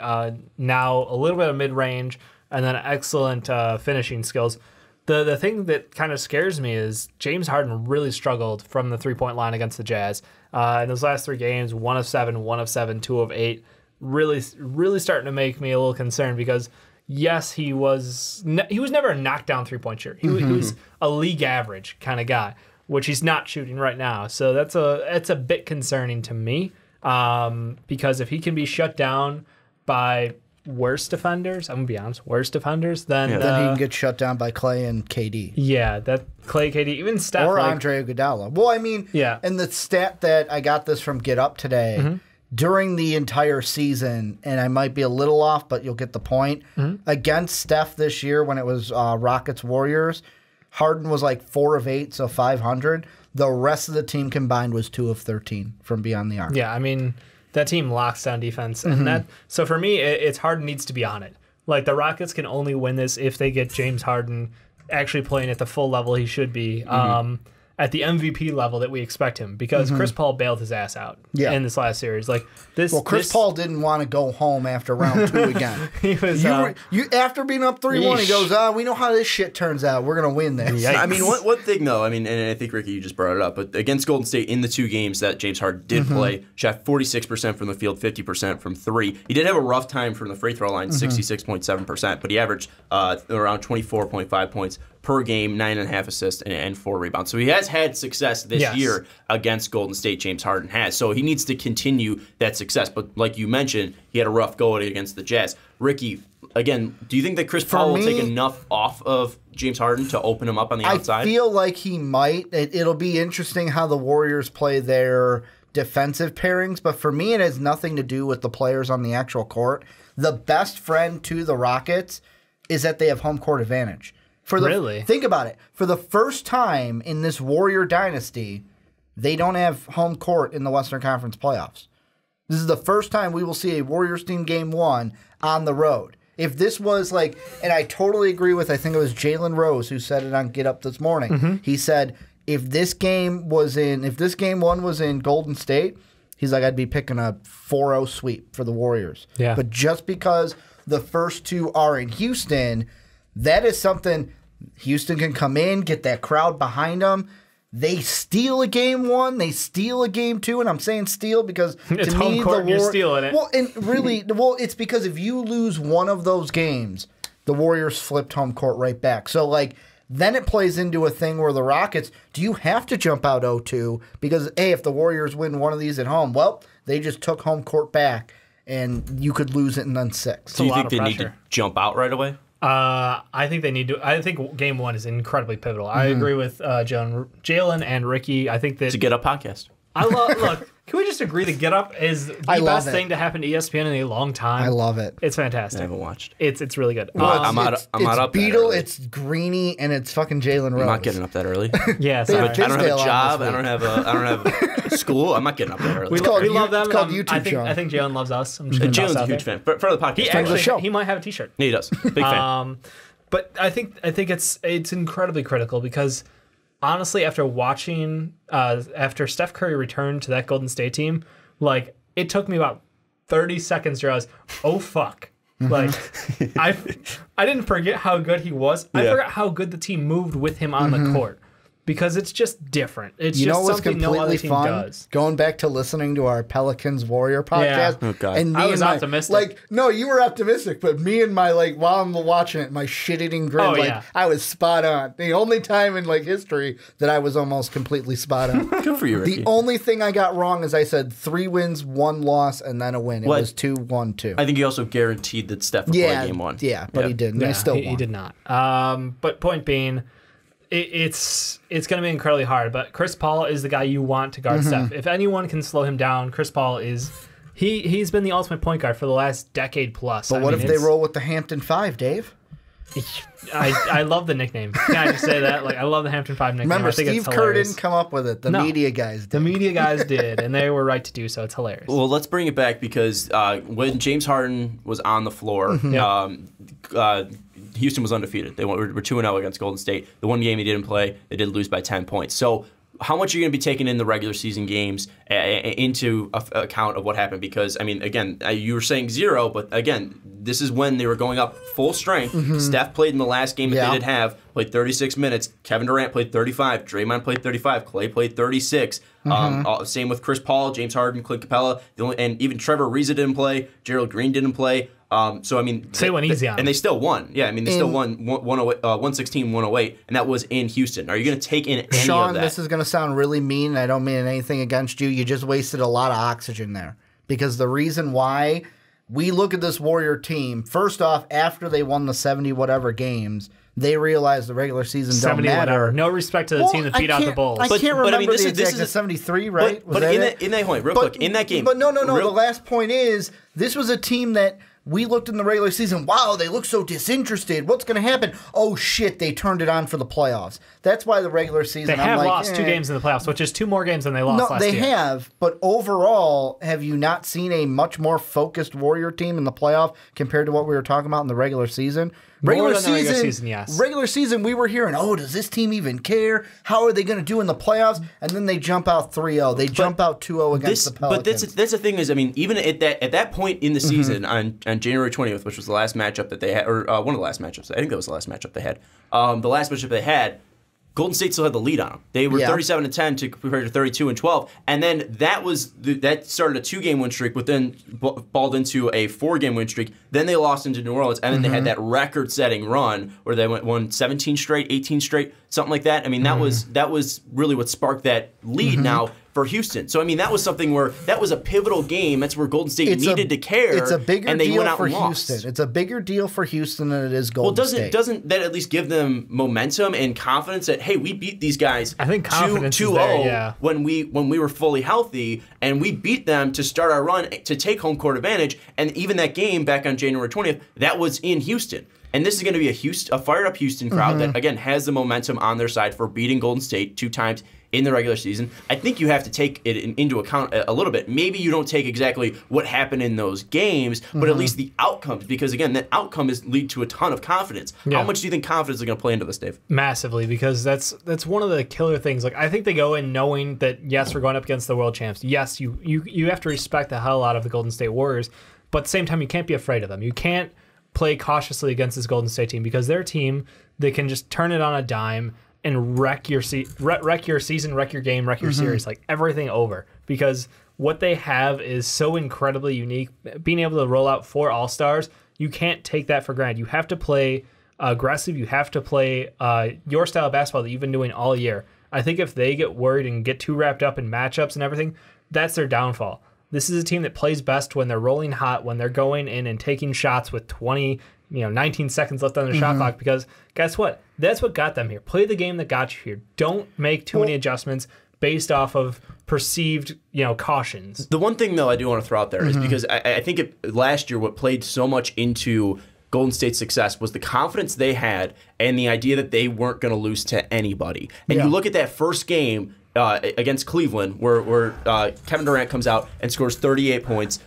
now a little bit of mid-range, and then excellent finishing skills. The thing that kind of scares me is James Harden really struggled from the three-point line against the Jazz. In those last 3 games, 1 of 7, 1 of 7, 2 of 8. Really starting to make me a little concerned because, yes, he was never a knockdown three-point shooter. He was a league average kind of guy, which he's not shooting right now. So that's a bit concerning to me because if he can be shut down by worse defenders, I'm going to be honest, then he can get shut down by Klay and KD. Yeah, that Klay, KD, even Steph. Or Andre Iguodala. Well, I mean, and the stat that I got this from Get Up today, during the entire season, and I might be a little off, but you'll get the point, against Steph this year when it was Rockets-Warriors, Harden was like 4 of 8, so 500. The rest of the team combined was 2 of 13 from beyond the arc. Yeah, I mean, that team locks down defense. And so for me, it's Harden needs to be on it. Like, the Rockets can only win this if they get James Harden actually playing at the full level he should be. At the MVP level that we expect him, because Chris Paul bailed his ass out in this last series. Like this, Chris Paul didn't want to go home after round 2 again. He was after being up 3-1. He goes, we know how this shit turns out. We're gonna win this. I mean, one thing though. I mean, and I think Ricky, you just brought it up, but against Golden State in the 2 games that James Harden did play, shot 46% from the field, 50% from 3. He did have a rough time from the free throw line, 66.7%, but he averaged around 24.5 points per game, 9.5 assists, and 4 rebounds. So he has had success this year against Golden State. James Harden has. So he needs to continue that success. But like you mentioned, he had a rough go at it against the Jazz. Ricky, again, do you think that Chris Paul will take enough off of James Harden to open him up on the outside? I feel like he might. It'll be interesting how the Warriors play their defensive pairings. But for me, it has nothing to do with the players on the actual court. The best friend to the Rockets is that they have home court advantage. Really? Think about it. For the first time in this Warrior dynasty, they don't have home court in the Western Conference playoffs. This is the first time we will see a Warriors team game 1 on the road. If this was like, and I totally agree with, I think it was Jalen Rose who said it on Get Up this morning. He said, if this game 1 was in Golden State, he's like, I'd be picking a 4-0 sweep for the Warriors. Yeah. But just because the first 2 are in Houston, that is something. Houston can come in, get that crowd behind them. They steal a game 1, they steal a game 2, and I'm saying steal because it's home court and you're stealing it. Well, and really, it's because if you lose one of those games, the Warriors flipped home court right back. So, like, then it plays into a thing where the Rockets, do you have to jump out 0-2? Because, hey, if the Warriors win one of these at home, well, they just took home court back, and you could lose it in then 6. Do you think they need to jump out right away? I think they need to. I think game 1 is incredibly pivotal. I agree with Jalen and Ricky. I think that to Get Up podcast. Look. Can we just agree that Get Up is the best thing to happen to ESPN in a long time? I love it. It's fantastic. I haven't watched. It's really good. I'm not up Beetle, that early. it's Greeny, and it's fucking Jalen Rose. I'm not getting up that early. Yeah, I sorry. don't have a job. I don't have school. I'm not getting up that early. We love them. It's called YouTube show. I think Jalen loves us. I'm just gonna Jalen's toss a out huge there. fan. For the podcast, He might have a T-shirt. Yeah, he does. Big fan. But I think it's incredibly critical because honestly, after Steph Curry returned to that Golden State team, like it took me about 30 seconds to realize, oh fuck. Like I didn't forget how good he was. I forgot how good the team moved with him on the court. Because it's just different. It's just something no other team does. Going back to listening to our Pelicans Warrior podcast. Yeah. Oh, God. And I was optimistic. Like, no, you were optimistic, but me and my, like, while I'm watching it, my shit-eating grin, I was spot on. The only time in, like, history that I was almost completely spot on. Good for you, Ricky. The only thing I got wrong is I said 3 wins, 1 loss, and then a win. It was 2-1-2. I think he also guaranteed that Steph would play game 1. Yeah, but he didn't. They still won. He did not. But point being, it's going to be incredibly hard. But Chris Paul is the guy you want to guard Steph. If anyone can slow him down, Chris Paul is. He's been the ultimate point guard for the last decade plus. But what if they roll with the Hampton 5, Dave? I love the nickname. Can I just say that? Like, I love the Hampton 5 nickname. Remember, I think Steve Kerr didn't come up with it. The media guys did. The media guys did, and they were right to do so. It's hilarious. Well, let's bring it back because when James Harden was on the floor, Houston was undefeated. They were 2-0 against Golden State. The one game he didn't play, they did lose by 10 points. So how much are you going to be taking in the regular season games into account of what happened? Because, I mean, again, you were saying 0, but again, this is when they were going up full strength. Steph played in the last game that they did have, played 36 minutes. Kevin Durant played 35. Draymond played 35. Clay played 36. Same with Chris Paul, James Harden, Clint Capella, and even Trevor Ariza didn't play. Gerald Green didn't play. So, I mean, they went easy on them. And they still won. Yeah, I mean, they still won 116-108, and that was in Houston. Are you going to take in any Sean, of that? this is going to sound really mean. I don't mean anything against you. You just wasted a lot of oxygen there. Because the reason why we look at this Warrior team, first off, after they won the 70-whatever games, they realized the regular season don't matter. Whatever. No respect to the team that beat out the Bulls. I can't remember this the is exact 73, right? But in that point, real quick, in that game. But no. The last point is, this was a team that we looked in the regular season, wow, they look so disinterested. What's going to happen? Oh, shit, they turned it on for the playoffs. That's why the regular season, they have lost 2 games in the playoffs, which is 2 more games than they lost last year. They have, but overall, have you not seen a much more focused Warrior team in the playoff compared to what we were talking about in the regular season? Regular season, yes. Regular season, we were hearing, oh, does this team even care? How are they going to do in the playoffs? And then they jump out 3-0. They jump out 2-0 against the Pelicans. But that's the thing is, I mean, even at that point in the season, on January 20th, which was the last matchup that they had, or one of the last matchups, I think that was the last matchup they had. The last matchup they had, Golden State still had the lead on them. They were 37-10 compared to 32-12, and then that started a 2-game win streak, but then balled into a 4-game win streak. Then they lost into New Orleans, and then they had that record-setting run where they won 17 straight, 18 straight, something like that. I mean, that was really what sparked that lead now for Houston. So I mean, that was something where that was a pivotal game. That's where Golden State needed to care. It's a bigger and they deal went out for and lost. Houston. It's a bigger deal for Houston than it is Golden State. Doesn't that at least give them momentum and confidence that, hey, we beat these guys? I think confidence 2-0 is there, yeah. when we were fully healthy, and we beat them to start our run to take home court advantage. And even that game back on January 20th, that was in Houston. And this is going to be a fired up Houston crowd that, again, has the momentum on their side for beating Golden State 2 times in the regular season. I think you have to take it into account a little bit. Maybe you don't take exactly what happened in those games, but at least the outcomes, because, again, that outcome lead to a ton of confidence. Yeah. How much do you think confidence is going to play into this, Dave? Massively, because that's one of the killer things. Like, I think they go in knowing that, yes, we're going up against the world champs. Yes, you have to respect the hell out of the Golden State Warriors, but at the same time, you can't be afraid of them. You can't play cautiously against this Golden State team, because their team, they can just turn it on a dime and wreck your season, wreck your game, wreck your series, like everything over. Because what they have is so incredibly unique. Being able to roll out 4 All-Stars, you can't take that for granted. You have to play aggressive. You have to play your style of basketball that you've been doing all year. I think if they get worried and get too wrapped up in matchups and everything, that's their downfall. This is a team that plays best when they're rolling hot, when they're going in and taking shots with 19 seconds left on their shot clock, because guess what? That's what got them here. Play the game that got you here. Don't make too many adjustments. based off of perceived, cautions. The one thing, though, I do want to throw out there is because I think last year what played so much into Golden State's success was the confidence they had and the idea that they weren't going to lose to anybody. And you look at that first game against Cleveland, where Kevin Durant comes out and scores 38 points,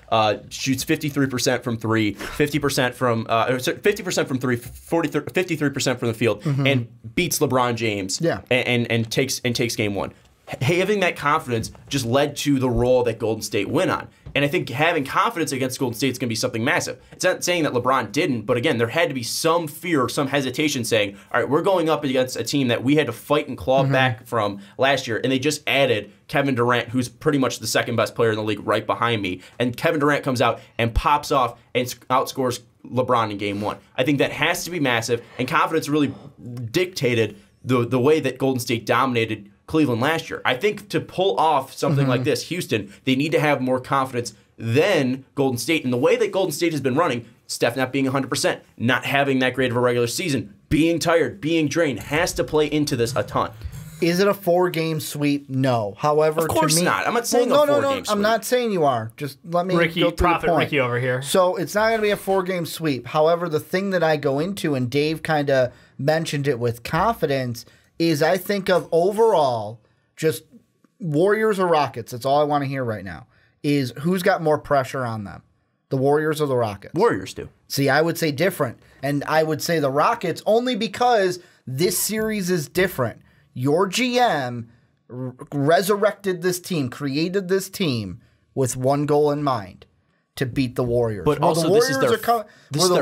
shoots 53% from three, 50% from 50% from three, 53% from the field, and beats LeBron James. And takes game one. Having that confidence just led to the role that Golden State went on. And I think having confidence against Golden State is going to be something massive. It's not saying that LeBron didn't, but again, there had to be some fear or some hesitation saying, all right, we're going up against a team that we had to fight and claw back from last year, and they just added Kevin Durant, who's pretty much the second best player in the league right behind me. And Kevin Durant comes out and pops off and outscores LeBron in game one. I think that has to be massive, and confidence really dictated the way that Golden State dominated Cleveland last year. I think to pull off something like this, Houston, they need to have more confidence than Golden State. And the way that Golden State has been running, Steph not being 100%, not having that great of a regular season, being tired, being drained, has to play into this a ton. Is it a 4-game sweep? No. However, of course to me, not. I'm not saying a 4-game sweep. I'm not saying you are. Just let me go through the point. Ricky over here. So it's not going to be a 4-game sweep. However, the thing that I go into, and Dave kind of mentioned it with confidence, is I think of overall just Warriors or Rockets. That's all I want to hear right now. Is who's got more pressure on them, the Warriors or the Rockets? Warriors do. See, I would say different. And I would say the Rockets only because this series is different. Your GM resurrected this team, created this team with one goal in mind: to beat the Warriors. But also, this is their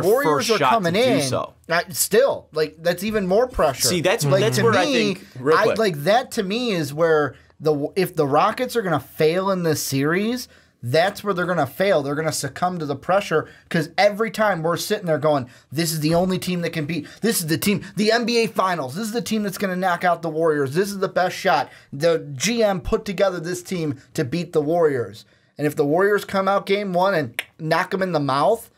first shot to do so. Still, like, that's even more pressure. See, that's where I think. Real quick. Like, that to me is where if the Rockets are going to fail in this series, that's where they're going to fail. They're going to succumb to the pressure because every time we're sitting there going, this is the only team that can beat. This is the team, the NBA Finals. This is the team that's going to knock out the Warriors. This is the best shot. The GM put together this team to beat the Warriors. And if the Warriors come out game one and knock them in the mouth,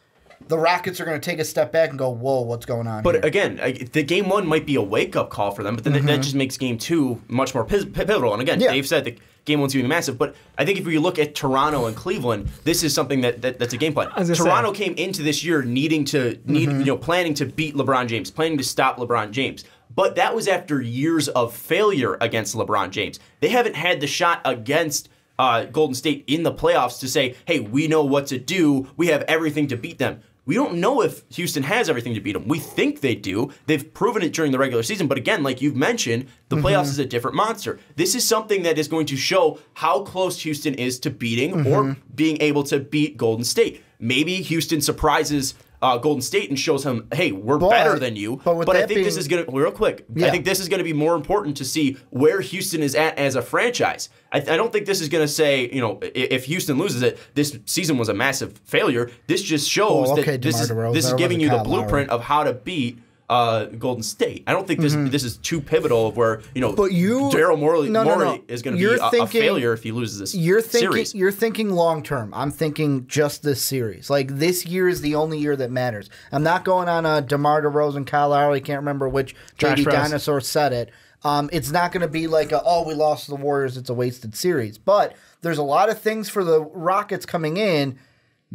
the Rockets are going to take a step back and go, whoa, what's going on here? But again, the game one might be a wake-up call for them, but then that just makes game two much more pivotal. And again, Dave said that game one's going to be massive, but I think if you look at Toronto and Cleveland, this is something that's a game plan. Toronto came into this year planning to beat LeBron James, planning to stop LeBron James. But that was after years of failure against LeBron James. They haven't had the shot against Golden State in the playoffs to say, hey, we know what to do. We have everything to beat them. We don't know if Houston has everything to beat them. We think they do. They've proven it during the regular season. But again, like you've mentioned, the playoffs is a different monster. This is something that is going to show how close Houston is to beating or being able to beat Golden State. Maybe Houston surprises Golden State and shows him, hey, we're better than you. But I think this is going to, real quick, I think this is going to be more important to see where Houston is at as a franchise. I don't think this is going to say, if Houston loses it, this season was a massive failure. This just shows that this is giving you the blueprint of how to beat Golden State. I don't think this is too pivotal of where Daryl Morey is going to be a failure if he loses this series. You're thinking long term. I'm thinking just this series. Like, this year is the only year that matters. I'm not going on a DeMar DeRozan, Kyle Lowry. Can't remember which baby dinosaur said it. It's not going to be like we lost to the Warriors, it's a wasted series. But there's a lot of things for the Rockets coming in.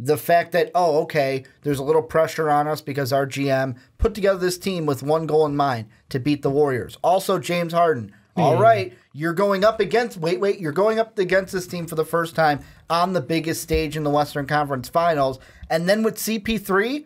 The fact that, there's a little pressure on us because our GM put together this team with one goal in mind: to beat the Warriors. Also, James Harden. All right, you're going up against you're going up against this team for the first time on the biggest stage in the Western Conference Finals. And then with CP3,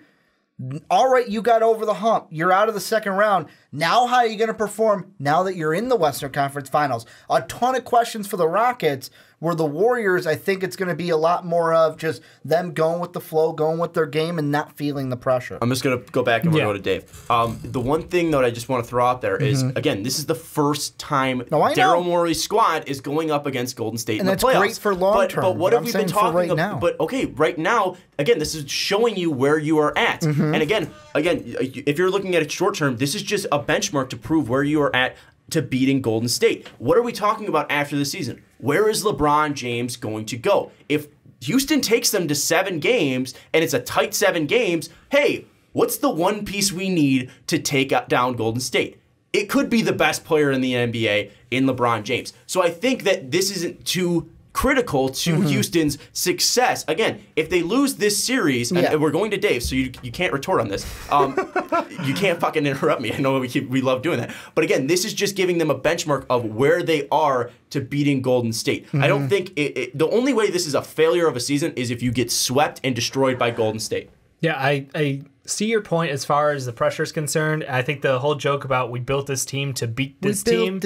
all right, you got over the hump. You're out of the second round. Now how are you going to perform now that you're in the Western Conference Finals? A ton of questions for the Rockets, where the Warriors, I think it's going to be a lot more of just them going with the flow, going with their game, and not feeling the pressure. I'm just going to go back and we'll go to Dave. The one thing that I just want to throw out there is, again, this is the first time Daryl Morey's squad is going up against Golden State in the playoffs. And that's great for long term. But what have we been talking about? But right now, again, this is showing you where you are at. And again, if you're looking at it short term, this is just a benchmark to prove where you are at to beating Golden State. What are we talking about after the season? Where is LeBron James going to go? If Houston takes them to 7 games and it's a tight 7 games, hey, what's the one piece we need to take down Golden State? It could be the best player in the NBA in LeBron James. So I think that this isn't too critical to Houston's success. Again, if they lose this series, and we're going to Dave, so you can't retort on this. You can't fucking interrupt me. I know we love doing that. But again, this is just giving them a benchmark of where they are to beating Golden State. I don't think the only way this is a failure of a season is if you get swept and destroyed by Golden State. Yeah, I see your point as far as the pressure is concerned. I think the whole joke about we built this team to beat this team,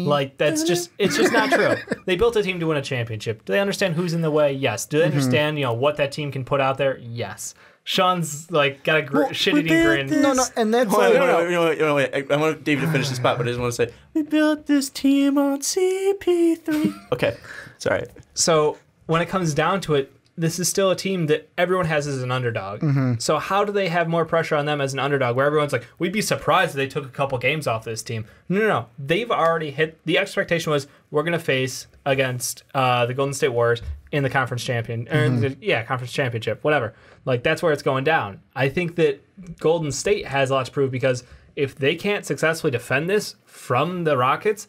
like it's just not true. They built a team to win a championship. Do they understand who's in the way? Yes. Do they understand what that team can put out there? Yes. Sean's like got a shit-eating grin. No, and that's wait. I want David to finish the spot, but I just want to say we built this team on CP3. Okay, sorry. So when it comes down to it, this is still a team that everyone has as an underdog. So how do they have more pressure on them as an underdog where everyone's like, we'd be surprised if they took a couple games off this team? No. They've already hit. The expectation was we're going to face against the Golden State Warriors in the conference conference championship, whatever. Like, that's where it's going down. I think that Golden State has a lot to prove because if they can't successfully defend this from the Rockets,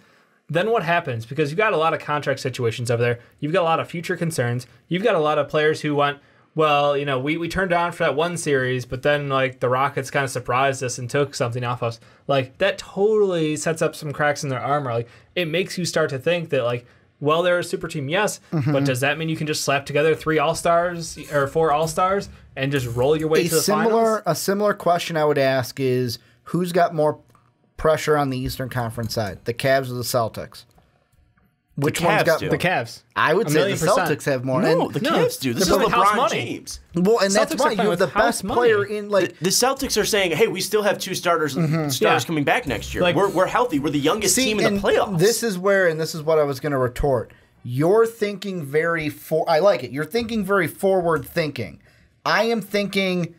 then what happens? Because you've got a lot of contract situations over there. You've got a lot of future concerns. You've got a lot of players who want, we turned down for that one series, but then like the Rockets kind of surprised us and took something off us. Like, that totally sets up some cracks in their armor. Like, it makes you start to think that like, well, they're a super team, yes, but does that mean you can just slap together 3 All-Stars or 4 All-Stars and just roll your way to the finals? A similar question I would ask is, who's got more pressure on the Eastern Conference side, the Cavs or the Celtics? Which one's got the Cavs? I would say the Celtics have more. No, the Cavs do. This is LeBron James. Well, and that's why you have the best player in like the Celtics are saying, "Hey, we still have 2 stars coming back next year. Like, we're healthy. We're the youngest team in the playoffs." This is what I was going to retort. You're thinking I like it. You're thinking very forward thinking. I am thinking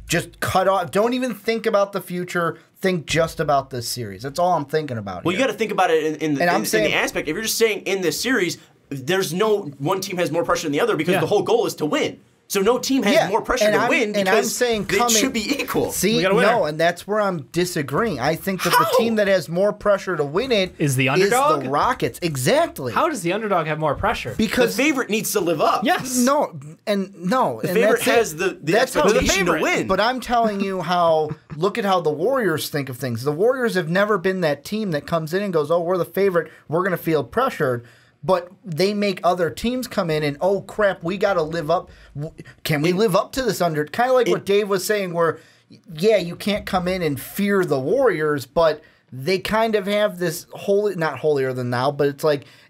just cut off. Don't even think about the future. Think just about this series. That's all I'm thinking about. Well, you got to think about it in the aspect. If you're just saying in this series, there's no one team has more pressure than the other because the whole goal is to win. So no team has more pressure to win because it should be equal. See, no, and that's where I'm disagreeing. I think that the team that has more pressure to win it is the underdog? Is the Rockets. Exactly. How does the underdog have more pressure? Because the favorite needs to live up. Yes. The favorite has the expectation to win. But I'm telling you look at how the Warriors think of things. The Warriors have never been that team that comes in and goes, oh, we're the favorite, we're going to feel pressured. But they make other teams come in and, oh, crap, we got to live up. Can we live up to this kind of like what Dave was saying where, you can't come in and fear the Warriors, but they kind of have this not holier than thou, but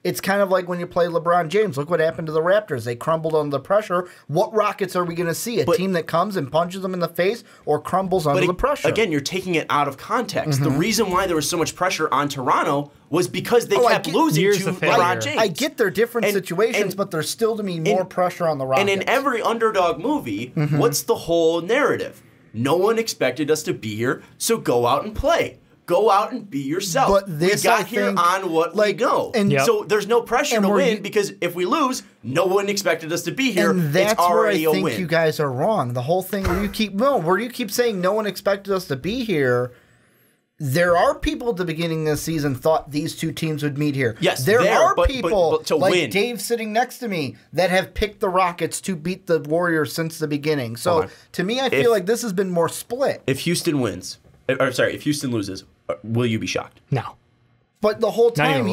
it's kind of like when you play LeBron James. Look what happened to the Raptors. They crumbled under the pressure. What Rockets are we going to see? A team that comes and punches them in the face or crumbles under the pressure? Again, you're taking it out of context. The reason why there was so much pressure on Toronto was because they kept losing to LeBron James. I get their different situations, but there's still, to me, more pressure on the Rockets. And in every underdog movie, what's the whole narrative? No one expected us to be here, so go out and play. Go out and be yourself. But this, we got here on what we know. So there's no pressure to win because if we lose, no one expected us to be here. And that's it's already where I think a win. You guys are wrong. The whole thing where you keep saying no one expected us to be here. There are people at the beginning of the season thought these two teams would meet here. Yes, there are people but to like win. Dave sitting next to me that have picked the Rockets to beat the Warriors since the beginning. So to me, I feel like this has been more split. If Houston if Houston loses, will you be shocked? No. But the whole time,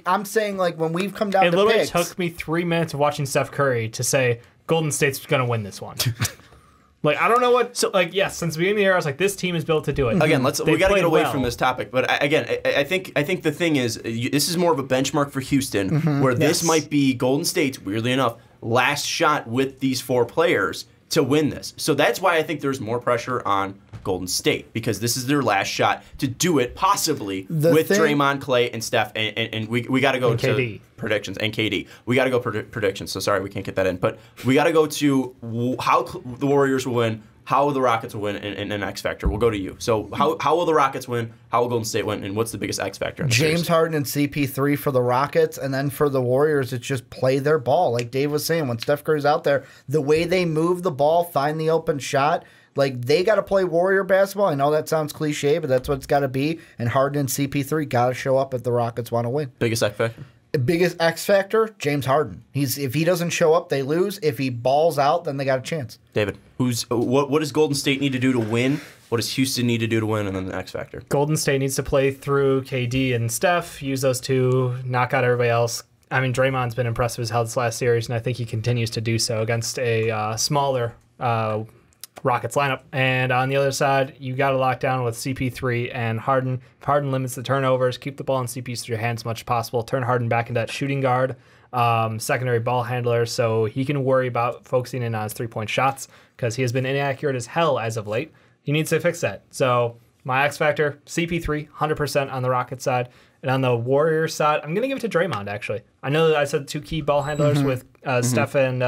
I'm saying, when we've come down to picks. It literally took me 3 minutes of watching Steph Curry to say Golden State's going to win this one. I don't know what. So, yes, since the beginning of the year, I was like, this team is built to do it. Again, we got to get away from this topic. But I think the thing is, this is more of a benchmark for Houston, where this might be Golden State's, weirdly enough, last shot with these 4 players to win this. So that's why I think there's more pressure on Golden State, because this is their last shot to do it, possibly with Draymond, Clay, and Steph. And we got to go to KD. Predictions and KD. We got to go predictions. So sorry, we can't get that in. But we got to go to how the Warriors will win, how the Rockets will win in an X factor. We'll go to you. So how will the Rockets win? How will Golden State win? And what's the biggest X factor? James Harden and CP3 for the Rockets, and then for the Warriors, it's just play their ball. Like Dave was saying, when Steph Curry's out there, the way they move the ball, find the open shot, like they got to play Warrior basketball. I know that sounds cliche, but that's what it's got to be. And Harden and CP3 got to show up if the Rockets want to win. Biggest X factor? Biggest X factor, James Harden. If he doesn't show up, they lose. If he balls out, then they got a chance. David, what does Golden State need to do to win? What does Houston need to do to win? And then the X factor. Golden State needs to play through KD and Steph, use those two, knock out everybody else. I mean, Draymond's been impressive as hell this last series, and I think he continues to do so against a smaller Rockets lineup. And on the other side, you got to lock down with CP3 and Harden. If Harden limits the turnovers, keep the ball in CP3's hands as much as possible, turn Harden back into that shooting guard, secondary ball handler, so he can worry about focusing in on his three-point shots because he has been inaccurate as hell as of late. He needs to fix that. So my X factor, CP3, 100% on the Rockets side. And on the Warriors side, I'm going to give it to Draymond, actually. I know that I said two key ball handlers with Steph and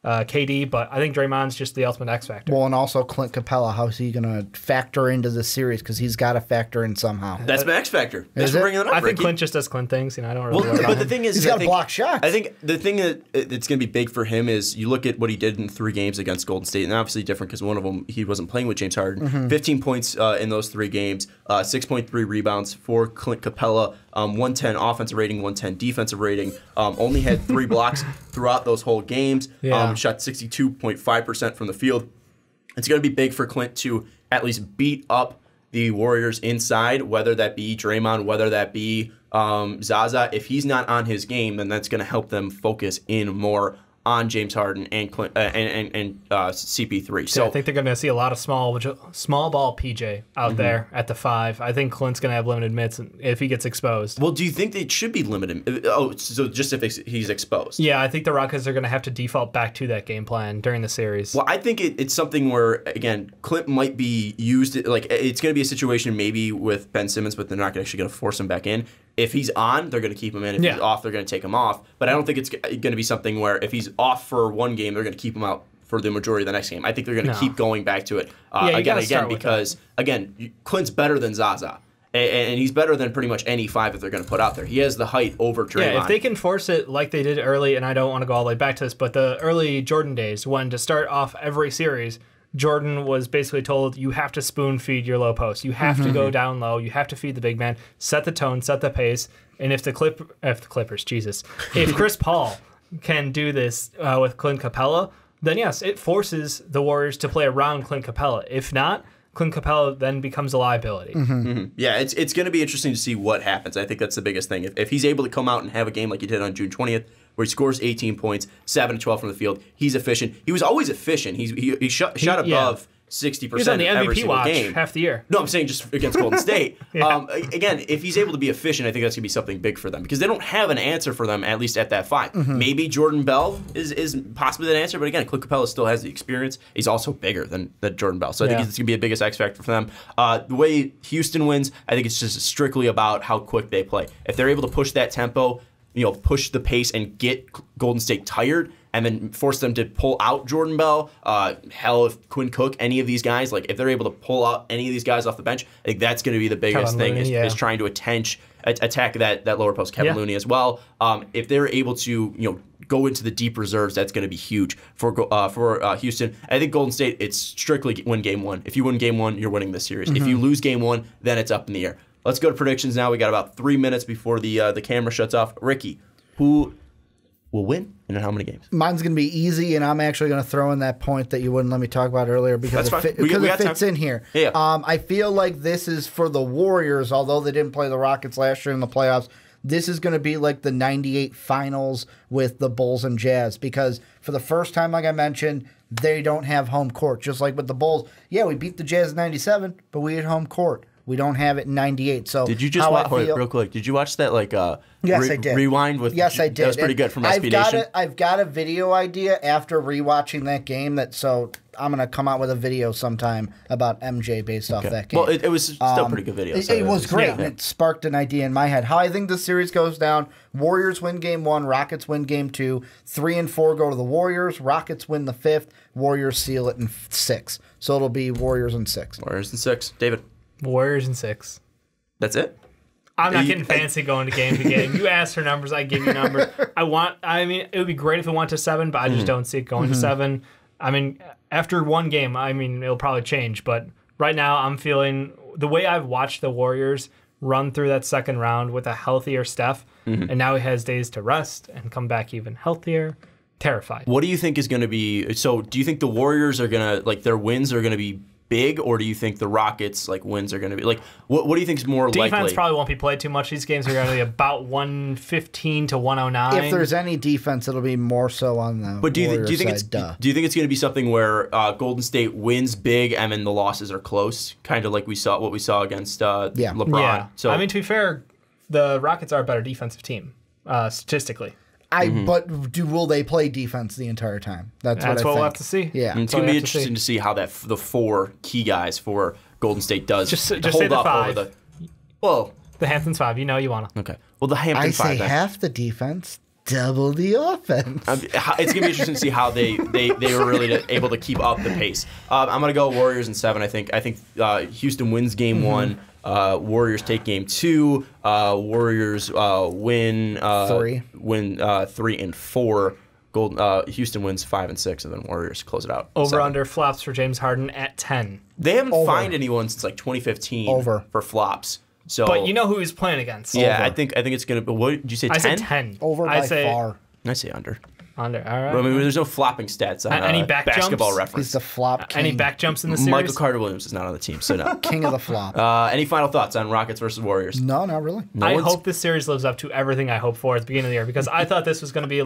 KD, but I think Draymond's just the ultimate X factor. Well, and also Clint Capella, how's he going to factor into the series? Because he's got to factor in somehow. That's my X factor. Thanks for bringing it up, I think Ricky. Clint just does Clint things. I don't really But the thing is, he's got to block shots. I think the thing that's going to be big for him is you look at what he did in 3 games against Golden State, and obviously different because one of them he wasn't playing with James Harden. 15 points in those 3 games, 6.3 rebounds for Clint Capella, 110 offensive rating, 110 defensive rating. Only had 3 blocks throughout those whole games. Shot 62.5% from the field. It's going to be big for Clint to at least beat up the Warriors inside, whether that be Draymond, whether that be Zaza. If he's not on his game, then that's going to help them focus in more on James Harden and Clint, and CP3. So I think they're going to see a lot of small ball PJ out there at the 5. I think Clint's going to have limited minutes if he gets exposed. Well, do you think they should be limited? So just if he's exposed? Yeah, I think the Rockets are going to have to default back to that game plan during the series. Well, I think it's something where, again, Clint might be used. Like it's going to be a situation maybe with Ben Simmons, but they're not actually going to force him back in. If he's on, they're going to keep him in. If he's off, they're going to take him off. But I don't think it's going to be something where if he's off for one game, they're going to keep him out for the majority of the next game. I think they're going to keep going back to it again because, again, Clint's better than Zaza. And he's better than pretty much any 5 that they're going to put out there. He has the height over Draymond. Yeah, if they can force it like they did early, and I don't want to go all the way back to this, but the early Jordan days when to start off every series, Jordan was basically told, you have to spoon feed your low post. You have to go down low. You have to feed the big man, set the tone, set the pace. And if the Clippers, Jesus, if Chris Paul can do this with Clint Capella, then yes, it forces the Warriors to play around Clint Capella. If not, Clint Capella then becomes a liability. Yeah, it's going to be interesting to see what happens. I think that's the biggest thing. If he's able to come out and have a game like he did on June 20th, where he scores 18 points, 7 to 12 from the field, he's efficient. He was always efficient. He shot above 60% he was on the every MVP single watch game. half the year. No, I'm saying just against Golden State. Again, if he's able to be efficient, I think that's going to be something big for them because they don't have an answer for them, at least at that 5. Maybe Jordan Bell is possibly that answer, but again, Clint Capella still has the experience. He's also bigger than Jordan Bell, so I think it's going to be a biggest X factor for them. The way Houston wins, I think it's just strictly about how quick they play. If they're able to push that tempo, push the pace and get Golden State tired and then force them to pull out Jordan Bell, if Quinn Cook, any of these guys, like if they're able to pull out any of these guys off the bench, I think that's going to be the biggest thing is trying to attack that lower post. Kevin Looney as well. If they're able to go into the deep reserves, that's going to be huge for Houston. I think Golden State, it's strictly win game 1. If you win game 1, you're winning this series. If you lose game 1, then it's up in the air. Let's go to predictions now. We got about 3 minutes before the camera shuts off. Ricky, who will win and in how many games? Mine's going to be easy, and I'm actually going to throw in that point that you wouldn't let me talk about earlier because it fits in here. Yeah. I feel like this is for the Warriors, although they didn't play the Rockets last year in the playoffs. This is going to be like the 98 finals with the Bulls and Jazz because for the first time, like I mentioned, they don't have home court. Just like with the Bulls, we beat the Jazz in 97, but we had home court. We don't have it in 98. So did you just watch real quick? Did you watch that Yes, I did. Rewind with? Yes, I did. That was pretty good from SB Nation. I've got a video idea after rewatching that game. So I'm gonna come out with a video sometime about MJ based off that game. Well, it was still a pretty good video. It was great. Yeah. It sparked an idea in my head. How I think this series goes down: Warriors win game 1, Rockets win game 2, 3 and 4 go to the Warriors. Rockets win the 5th. Warriors seal it in 6. So it'll be Warriors in 6. Warriors in 6. David. Warriors in 6. That's it? I'm not getting fancy going to game. You asked for numbers, I give you numbers. I mean, it would be great if it went to 7, but I just don't see it going to 7. I mean, after one game, it'll probably change. But right now, I'm feeling the way I've watched the Warriors run through that second round with a healthier Steph, and now he has days to rest and come back even healthier. Terrified. What do you think is going to be? So, do you think the Warriors are going to their wins are going to be big, or do you think the Rockets wins are going to be what do you think is more likely? Defense probably won't be played too much. These games are going to be about 115 to 109. If there's any defense, it'll be more so on the But do you think side, do you think it's going to be something where Golden State wins big and then the losses are close, kind of like we saw against LeBron? Yeah. So to be fair, the Rockets are a better defensive team statistically. But will they play defense the entire time? That's what we'll have to see. Yeah, it's going to be interesting to see how the 4 key guys for Golden State does just hold say the up 5. over the Hamptons 5. You want to. Okay. Well, the Hampton 5. I say half the defense, double the offense. It's going to be interesting to see how they were really able to keep up the pace. I'm going to go Warriors in 7. I think Houston wins game 1. Warriors take game 2. Warriors win 3 and 4. Houston wins 5 and 6, and then Warriors close it out. Over under flops for James Harden at 10. They haven't fined anyone since 2015 for flops. So, but you know who he's playing against. Yeah, I think it's gonna be. What did you say? 10? I said 10. Over by far. I say under. Under, all right. I mean, there's no flopping stats on any back Basketball jumps? Reference. He's the flop king. Any back jumps in the series? Michael Carter-Williams is not on the team, so no. King of the flop. Any final thoughts on Rockets versus Warriors? No, not really. I hope this series lives up to everything I hoped for at the beginning of the year, because I thought this was going to be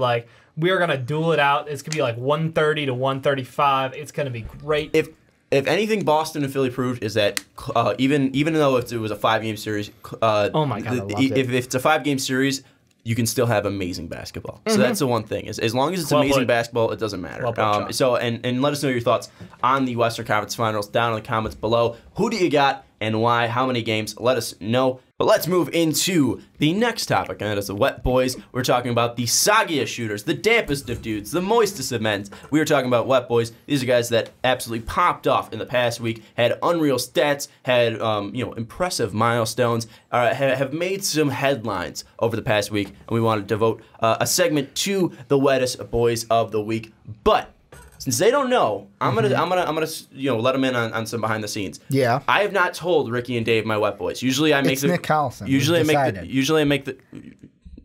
we are going to duel it out. It's going to be 130 to 135. It's going to be great. If anything, Boston and Philly proved is that even though it was a 5-game series, oh my God, I loved it. If it's a 5-game series, you can still have amazing basketball. So that's the one thing. As long as it's amazing basketball, it doesn't matter. And let us know your thoughts on the Western Conference Finals down in the comments below. Who do you got and why? How many games? Let us know. But let's move into the next topic, and that is the Wet Boys. We're talking about the soggiest shooters, the dampest of dudes, the moistest of men. We are talking about Wet Boys. These are guys that absolutely popped off in the past week, had unreal stats, had impressive milestones, have made some headlines over the past week, and we want to devote a segment to the wettest boys of the week. But since they don't know, I'm gonna let them in on some behind the scenes. Yeah. I have not told Ricky and Dave my Wet Boys. Usually I make Nick Collison. Usually I make the.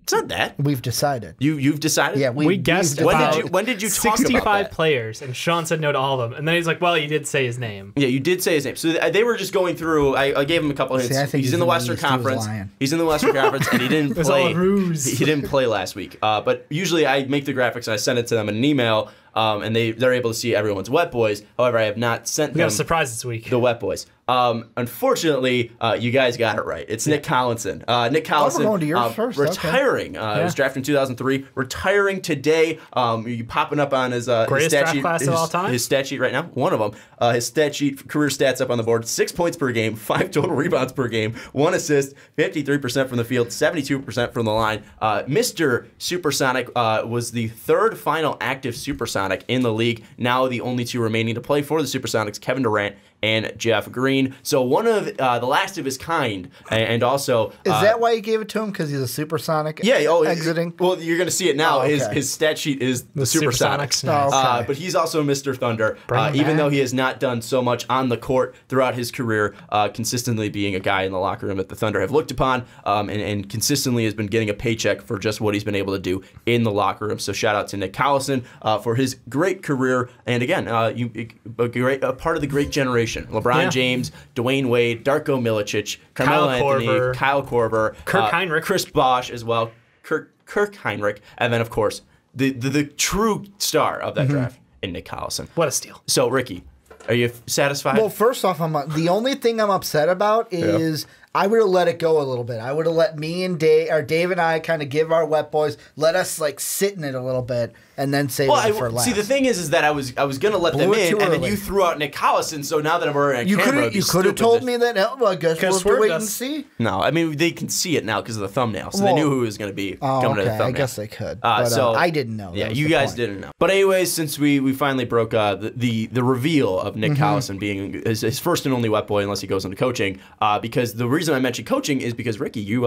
It's not that. We've decided. You've decided? Yeah, we guessed. When did you talk about that? 65 players, and Sean said no to all of them. And then he's like, well, you did say his name. Yeah, you did say his name. So they were just going through. I gave him a couple of hints. I think he's in the Western Conference. He's in the Western Conference, and he didn't play. All a ruse. He didn't play last week. But usually I make the graphics and I send it to them in an email. And they're able to see everyone's Wet Boys. However, I have not sent them. We got a surprise this week. The Wet Boys. Unfortunately, you guys got it right. It's Nick Collinson. Nick Collinson, we're going to yours first. Retiring. He was drafted in 2003. Retiring today. You popping up on his greatest stat draft sheet, class of all time. His stat sheet right now. One of them. His stat sheet, career stats up on the board: 6 points per game, 5 total rebounds per game, 1 assist, 53% from the field, 72% from the line. Mr. Supersonic was the 3rd final active Supersonic in the league. Now the only 2 remaining to play for the Supersonics: Kevin Durant and Jeff Green. So one of the last of his kind, and also is that why you gave it to him? Because he's a Supersonic? Yeah. Exiting. Well, you're going to see it now. Oh, okay. His stat sheet is the Supersonics. Nice. Oh, okay. But he's also Mr. Thunder. Bring him even back. though he has not done so much on the court throughout his career, consistently being a guy in the locker room that the Thunder have looked upon, and consistently has been getting a paycheck for just what he's been able to do in the locker room. So shout out to Nick Collison for his great career, and again, a part of the great generation. LeBron James, Dwayne Wade, Darko Milicic, Carmelo Anthony, Kyle Korver, Kirk Heinrich, Chris Bosh as well, Kirk Heinrich, and then of course the true star of that draft in Nick Collison. What a steal! So Ricky, Are you satisfied? Well, first off, the only thing I'm upset about is I would have let it go a little bit. I would have let me and Dave and I kind of give our wet boys, let us like sit in it a little bit, and then save it for last. See, the thing is that I was going to let them in, and then you threw out Nick Collison. So now that I'm already on camera, you could have told me that. Well, I guess we'll have to wait and see. No, I mean they can see it now because of the thumbnail, so they knew who it was going to be coming to the thumbnail. I guess they could. But, I didn't know. Yeah, you guys didn't know. But anyways, since we finally broke the reveal of Nick Collison being his first and only wet boy, unless he goes into coaching, because the reason I mentioned coaching is because Ricky, you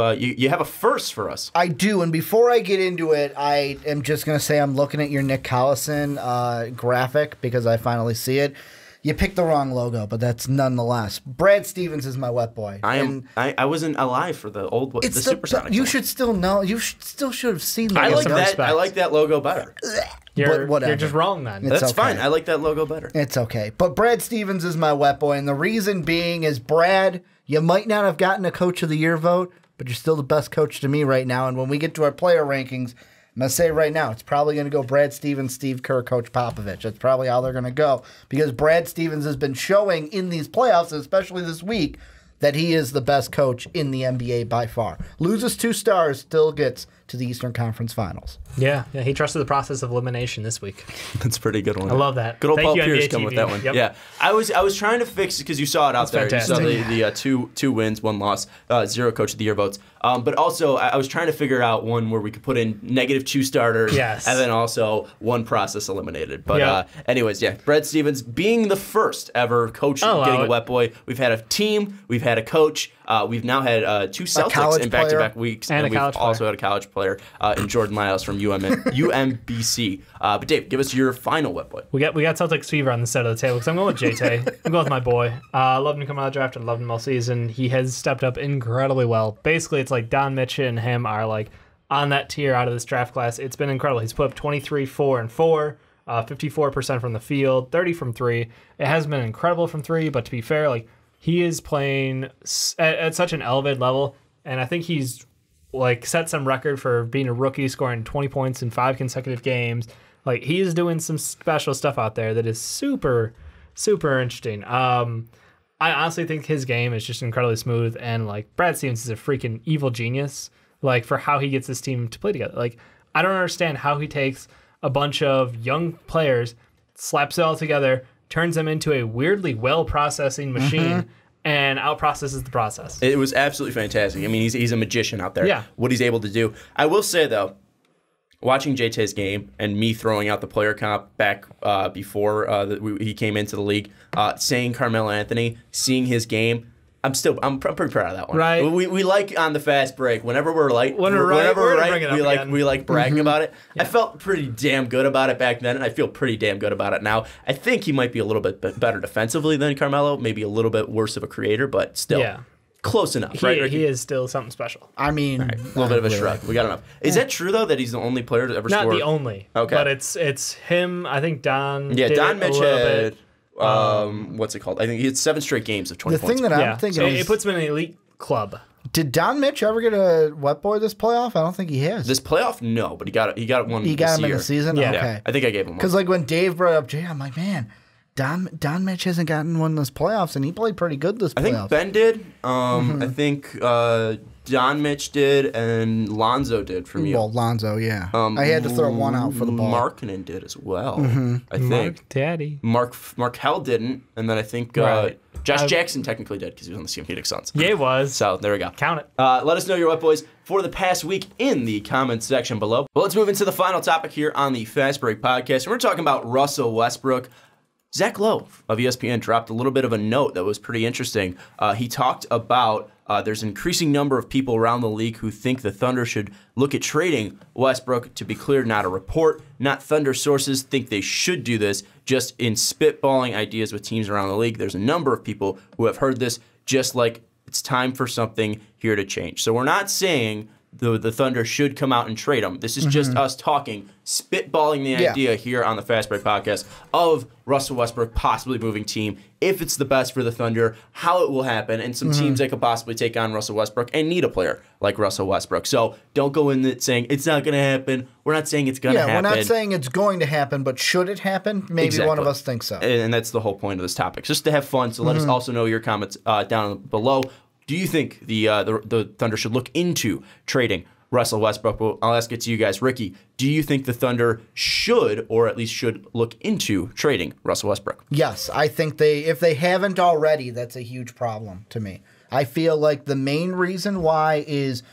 have a first for us. I do, and before I get into it, I am just going to say I'm looking at your Nick Collison graphic because I finally see it. You picked the wrong logo, but that's nonetheless. Brad Stevens is my wet boy. I wasn't alive for the old the Supersonics. You should still know. You still should have seen the logo. I like that logo better. You're just wrong then. That's fine. I like that logo better. It's okay. But Brad Stevens is my wet boy, and the reason being is Brad, you might not have gotten a Coach of the Year vote, but you're still the best coach to me right now. And when we get to our player rankings, I'm going to say right now, it's probably going to go Brad Stevens, Steve Kerr, Coach Popovich. That's probably how they're going to go because Brad Stevens has been showing in these playoffs, especially this week, that he is the best coach in the NBA by far. Loses 2 stars, still gets to the Eastern Conference Finals. Yeah, he trusted the process of elimination this week. That's a pretty good one. I love that. Good old Thank Paul you, Pierce NBA coming with TV. that one. Yep. Yeah, I was trying to fix it because you saw it out there. Fantastic. You saw the 2 wins, 1 loss, 0 Coach of the Year votes. But also, I was trying to figure out one where we could put in -2 starters, and then also 1 process eliminated. But anyways, Brad Stevens being the first ever coach getting a wet boy. We've had a team, we've had a coach. We've now had 2 Celtics in back-to-back weeks, and we've also had a college player in Jordan Lyles from UMBC. But Dave, give us your final wet boy. We got Celtics fever on the side of the table because I'm going with J-Tay. I'm going with my boy. Loved him coming out of the draft and loved him all season. He has stepped up incredibly well. Basically, it's like Don Mitch and him are like on that tier out of this draft class. It's been incredible. He's put up 23, 4, and 4. 54% from the field, 30 from 3. It hasn't been incredible from 3, but to be fair, like he is playing at such an elevated level, and I think he's like set some record for being a rookie, scoring 20 points in 5 consecutive games. Like he is doing some special stuff out there that is super, super interesting. I honestly think his game is just incredibly smooth, and like Brad Stevens is a freaking evil genius. Like for how he gets this team to play together. Like I don't understand how he takes a bunch of young players, slaps it all together, turns them into a weirdly well-processing machine, and out-processes the process. It was absolutely fantastic. I mean, he's a magician out there. Yeah. What he's able to do. I will say, though, watching JT's game and me throwing out the player comp back before he came into the league, saying Carmelo Anthony, seeing his game, I'm pretty proud of that one. Right. We like on the fast break whenever we're right, we like bragging about it. Yeah. I felt pretty damn good about it back then, and I feel pretty damn good about it now. I think he might be a little bit better defensively than Carmelo, maybe a little bit worse of a creator, but still close enough. He is still something special. I mean, a little bit of a shrug. We got enough. Is that true though that he's the only player to ever score? Not the only. Okay. But it's him. I think Don. Yeah, did Don Mitch had. Bit. What's it called? I think he had 7 straight games of 20 points. The thing that I'm thinking is... It puts him in an elite club. Did Don Mitch ever get a wet boy this playoff? I don't think he has. This playoff? No, but he got one He got him in the season? Yeah. Okay. I think I gave him one. Because like when Dave brought up Jay, I'm like, man, Don Mitch hasn't gotten one this playoffs, and he played pretty good this playoff. I think Ben did. I think Don Mitch did, and Lonzo did from you. Well, Lonzo, yeah. I had to throw one out for the ball. Markkanen did as well, I think. Mark Daddy. Markelle didn't, and then I think Josh Jackson technically did because he was on the Phoenix Suns. Yeah, he was. So there we go. Count it. Let us know your wet boys for the past week in the comments section below. Well, let's move into the final topic here on the Fast Break Podcast. We're talking about Russell Westbrook. Zach Lowe of ESPN dropped a little bit of a note that was pretty interesting. He talked about there's an increasing number of people around the league who think the Thunder should look at trading Westbrook. To be clear, not a report, not Thunder sources think they should do this, just in spitballing ideas with teams around the league. There's a number of people who have heard this, just like it's time for something here to change. So we're not saying the Thunder should come out and trade him. This is just us talking, spitballing the idea here on the Fast Break podcast of Russell Westbrook possibly moving team, if it's the best for the Thunder, how it will happen, and some teams that could possibly take on Russell Westbrook and need a player like Russell Westbrook. So don't go in it saying it's not going to happen. We're not saying it's going to happen. Yeah, we're not saying it's going to happen, but should it happen? Maybe one of us thinks so. And that's the whole point of this topic, just to have fun. So let us also know your comments down below. Do you think the Thunder should look into trading Russell Westbrook? Well, I'll ask it to you guys. Ricky, do you think the Thunder should, or at least should, look into trading Russell Westbrook? Yes, I think if they haven't already, that's a huge problem to me. I feel like the main reason why is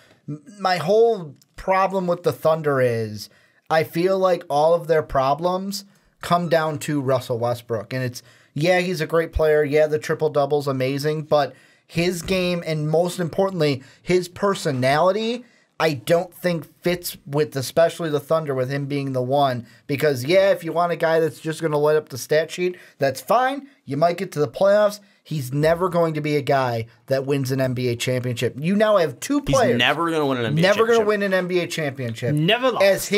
my whole problem with the Thunder is I feel like all of their problems come down to Russell Westbrook. And it's, he's a great player. Yeah, the triple-double's amazing, but his game, and most importantly, his personality, I don't think fits with especially the Thunder, with him being the one. Because, if you want a guy that's just going to light up the stat sheet, that's fine. You might get to the playoffs. He's never going to be a guy that wins an NBA championship. You now have two players. He's never going to win an NBA championship. Never going to win an NBA championship. Never lost.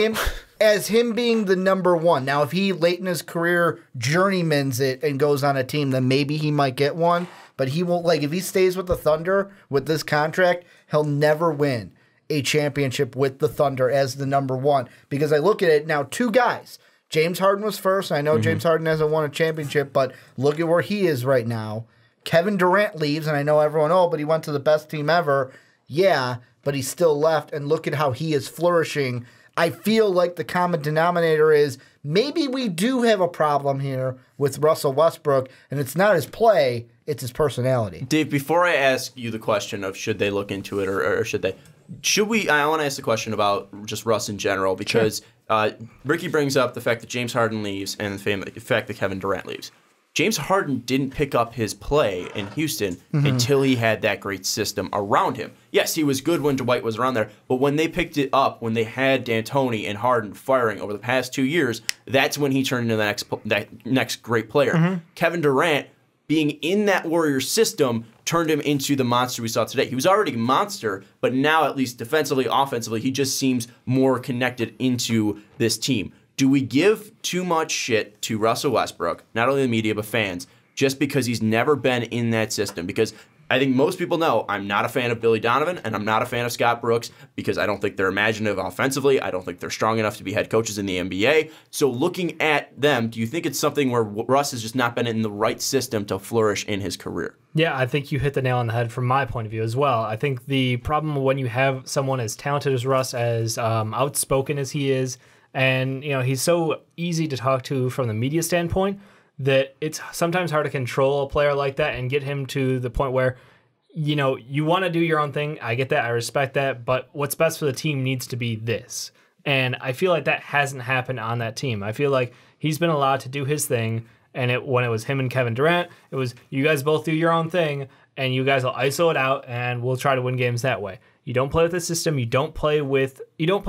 As him being the number one. Now, if he late in his career journeymans it and goes on a team, then maybe he might get one. But he won't. Like, if he stays with the Thunder with this contract, he'll never win a championship with the Thunder as the number one. Because I look at it now, two guys. James Harden was first. I know James Harden hasn't won a championship, but look at where he is right now. Kevin Durant leaves, and I know everyone, but he went to the best team ever. Yeah, but he still left, and look at how he is flourishing. I feel like the common denominator is maybe we do have a problem here with Russell Westbrook, and it's not his play, it's his personality. Dave, before I ask you the question of should they look into it or should they, I want to ask the question about just Russ in general, because Ricky brings up the fact that James Harden leaves and the fact that Kevin Durant leaves. James Harden didn't pick up his play in Houston until he had that great system around him. Yes, he was good when Dwight was around there, but when they picked it up, when they had D'Antoni and Harden firing over the past 2 years, that's when he turned into that next great player. Kevin Durant, being in that Warriors system, turned him into the monster we saw today. He was already a monster, but now at least defensively, offensively, he just seems more connected into this team. Do we give too much shit to Russell Westbrook, not only the media, but fans, just because he's never been in that system? Because I think most people know I'm not a fan of Billy Donovan, and I'm not a fan of Scott Brooks, because I don't think they're imaginative offensively. I don't think they're strong enough to be head coaches in the NBA. So looking at them, do you think it's something where Russ has just not been in the right system to flourish in his career? Yeah, I think you hit the nail on the head from my point of view as well. I think the problem when you have someone as talented as Russ, as outspoken as he is, and he's so easy to talk to from the media standpoint, that it's sometimes hard to control a player like that and get him to the point where, you want to do your own thing. I get that. I respect that. But what's best for the team needs to be this. And I feel like that hasn't happened on that team. I feel like he's been allowed to do his thing. And when it was him and Kevin Durant, it was, you guys both do your own thing, and you guys will ISO it out, and we'll try to win games that way. You don't play with the system. You don't play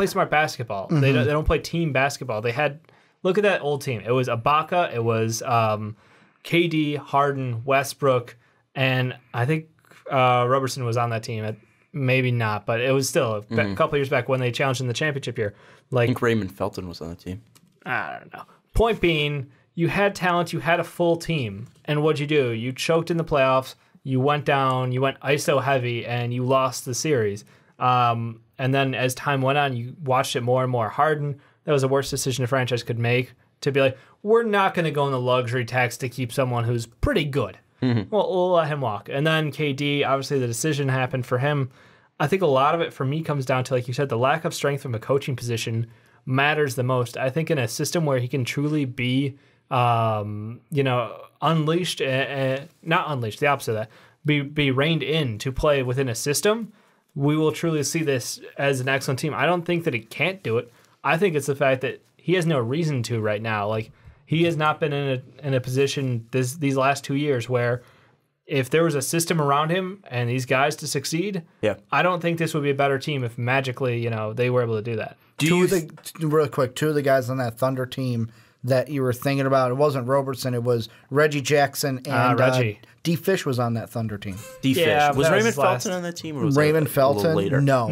smart basketball. They don't play team basketball. Look at that old team. It was Ibaka. It was KD, Harden, Westbrook, and I think Roberson was on that team. Maybe not, but it was still a couple years back when they challenged in the championship year. I think Raymond Felton was on the team. I don't know. Point being, you had talent. You had a full team. And what'd you do? You choked in the playoffs. You went down, you went ISO heavy, and you lost the series. And then as time went on, you watched it more and more. Harden, that was the worst decision a franchise could make, to be like, we're not going to go in the luxury tax to keep someone who's pretty good. We'll let him walk. And then KD, obviously the decision happened for him. I think a lot of it for me comes down to, like you said, the lack of strength from a coaching position matters the most. I think in a system where he can truly be, unleashed, not unleashed, the opposite of that, be reined in to play within a system, we will truly see this as an excellent team. I don't think that he can't do it. I think it's the fact that he has no reason to right now. Like, he has not been in a position these last 2 years where if there was a system around him and these guys to succeed, I don't think this would be a better team if magically, they were able to do that. Real quick, two of the guys on that Thunder team that you were thinking about? It wasn't Robertson. It was Reggie Jackson and Reggie. D. Fish was on that Thunder team. D. Fish. Yeah, Was that was Raymond his last- Felton on that team? Or was Raymond that a little Felton? later? No.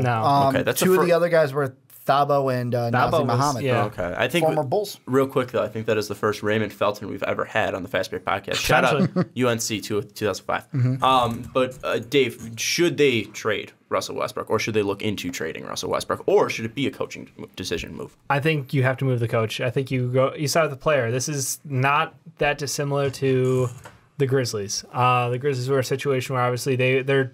Okay, that's two of the other guys were Thabo and Nazi was- Muhammad. yeah. Okay, I think Former Bulls. Real quick though, I think that is the first Raymond Felton we've ever had on the Fast Break podcast. Shout out UNC 2005. But Dave, should they trade Russell Westbrook, or should they look into trading Russell Westbrook, or should it be a coaching decision move? I think you have to move the coach. I think you start with the player. This is not that dissimilar to the Grizzlies. The Grizzlies were a situation where obviously their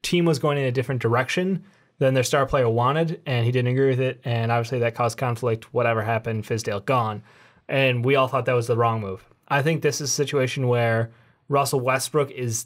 team was going in a different direction than their star player wanted, and he didn't agree with it, and obviously that caused conflict. Whatever happened, Fizdale gone, and we all thought that was the wrong move. I think this is a situation where Russell Westbrook is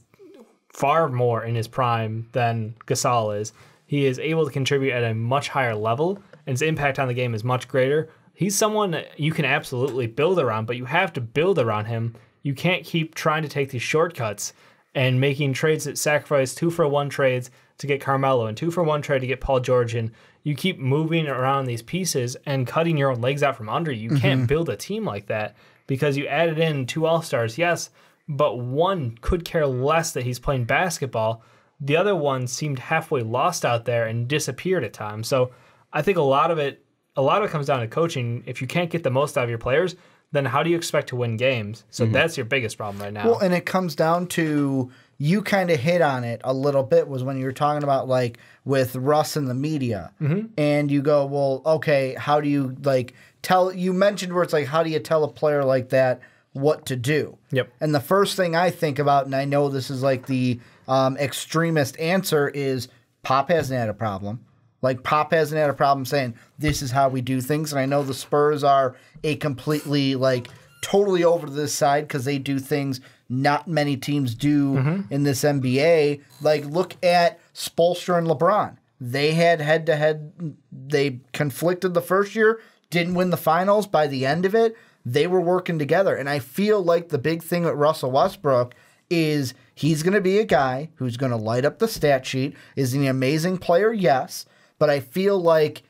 far more in his prime than Gasol is. He is able to contribute at a much higher level, and his impact on the game is much greater. He's someone that you can absolutely build around, but you have to build around him. You can't keep trying to take these shortcuts and making trades that sacrifice 2-for-1 trades to get Carmelo and 2-for-1 trade to get Paul George. And you keep moving around these pieces and cutting your own legs out from under you. You can't build a team like that because you added in 2 All-Stars, yes, but one could care less that he's playing basketball. The other one seemed halfway lost out there and disappeared at times. So I think a lot of it comes down to coaching. If you can't get the most out of your players, then how do you expect to win games? So that's your biggest problem right now. Well, and it comes down to, you kind of hit on it a little bit, was when you were talking about like with Russ and the media, and you go, well, okay, how do you like tell? You mentioned where it's like, how do you tell a player like that what to do? Yep. And the first thing I think about, and I know this is like the extremist answer, is Pop hasn't had a problem. Like, Pop hasn't had a problem saying, this is how we do things. And I know the Spurs are a completely, like, totally over to this side because they do things not many teams do in this NBA. Like, look at Spoelstra and LeBron. They had head-to-head. They conflicted the first year, didn't win the finals. By the end of it, they were working together. And I feel like the big thing with Russell Westbrook is he's going to be a guy who's going to light up the stat sheet. Is he an amazing player? Yes. But I feel like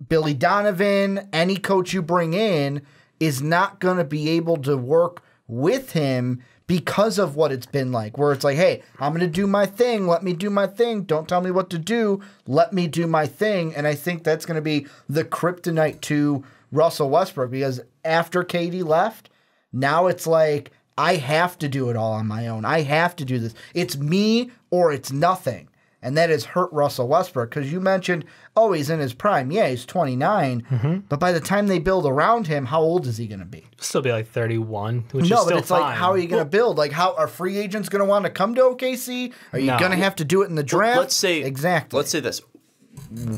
Billy Donovan, any coach you bring in, is not going to be able to work with him because of what it's been like, where it's like, hey, I'm going to do my thing. Let me do my thing. Don't tell me what to do. Let me do my thing. And I think that's going to be the kryptonite to Russell Westbrook, because after KD left, now it's like, I have to do it all on my own. I have to do this. It's me or it's nothing. And that has hurt Russell Westbrook, because you mentioned, oh, he's in his prime. Yeah, he's 29. But by the time they build around him, how old is he going to be? Still be like 31, which is No, still but it's fine. like, how are you going to build? Like, how are free agents going to want to come to OKC? Are you going to have to do it in the draft? Let's say exactly. Let's say this: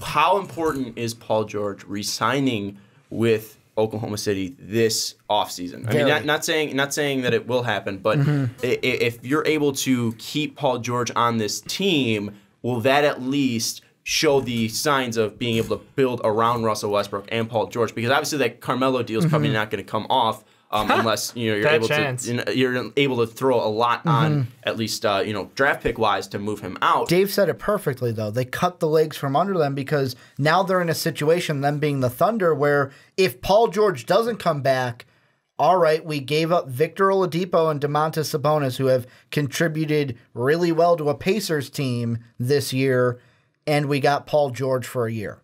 how important is Paul George re-signing with Oklahoma City this offseason? I mean, not saying that it will happen, but if you're able to keep Paul George on this team, will that at least show the signs of being able to build around Russell Westbrook and Paul George? Because obviously that Carmelo deal is probably not going to come off unless you're able to throw a lot on, at least draft pick wise, to move him out. Dave said it perfectly, though. They cut the legs from under them because now they're in a situation, them being the Thunder, where if Paul George doesn't come back, all right, we gave up Victor Oladipo and Domantas Sabonis, who have contributed really well to a Pacers team this year, and we got Paul George for a year.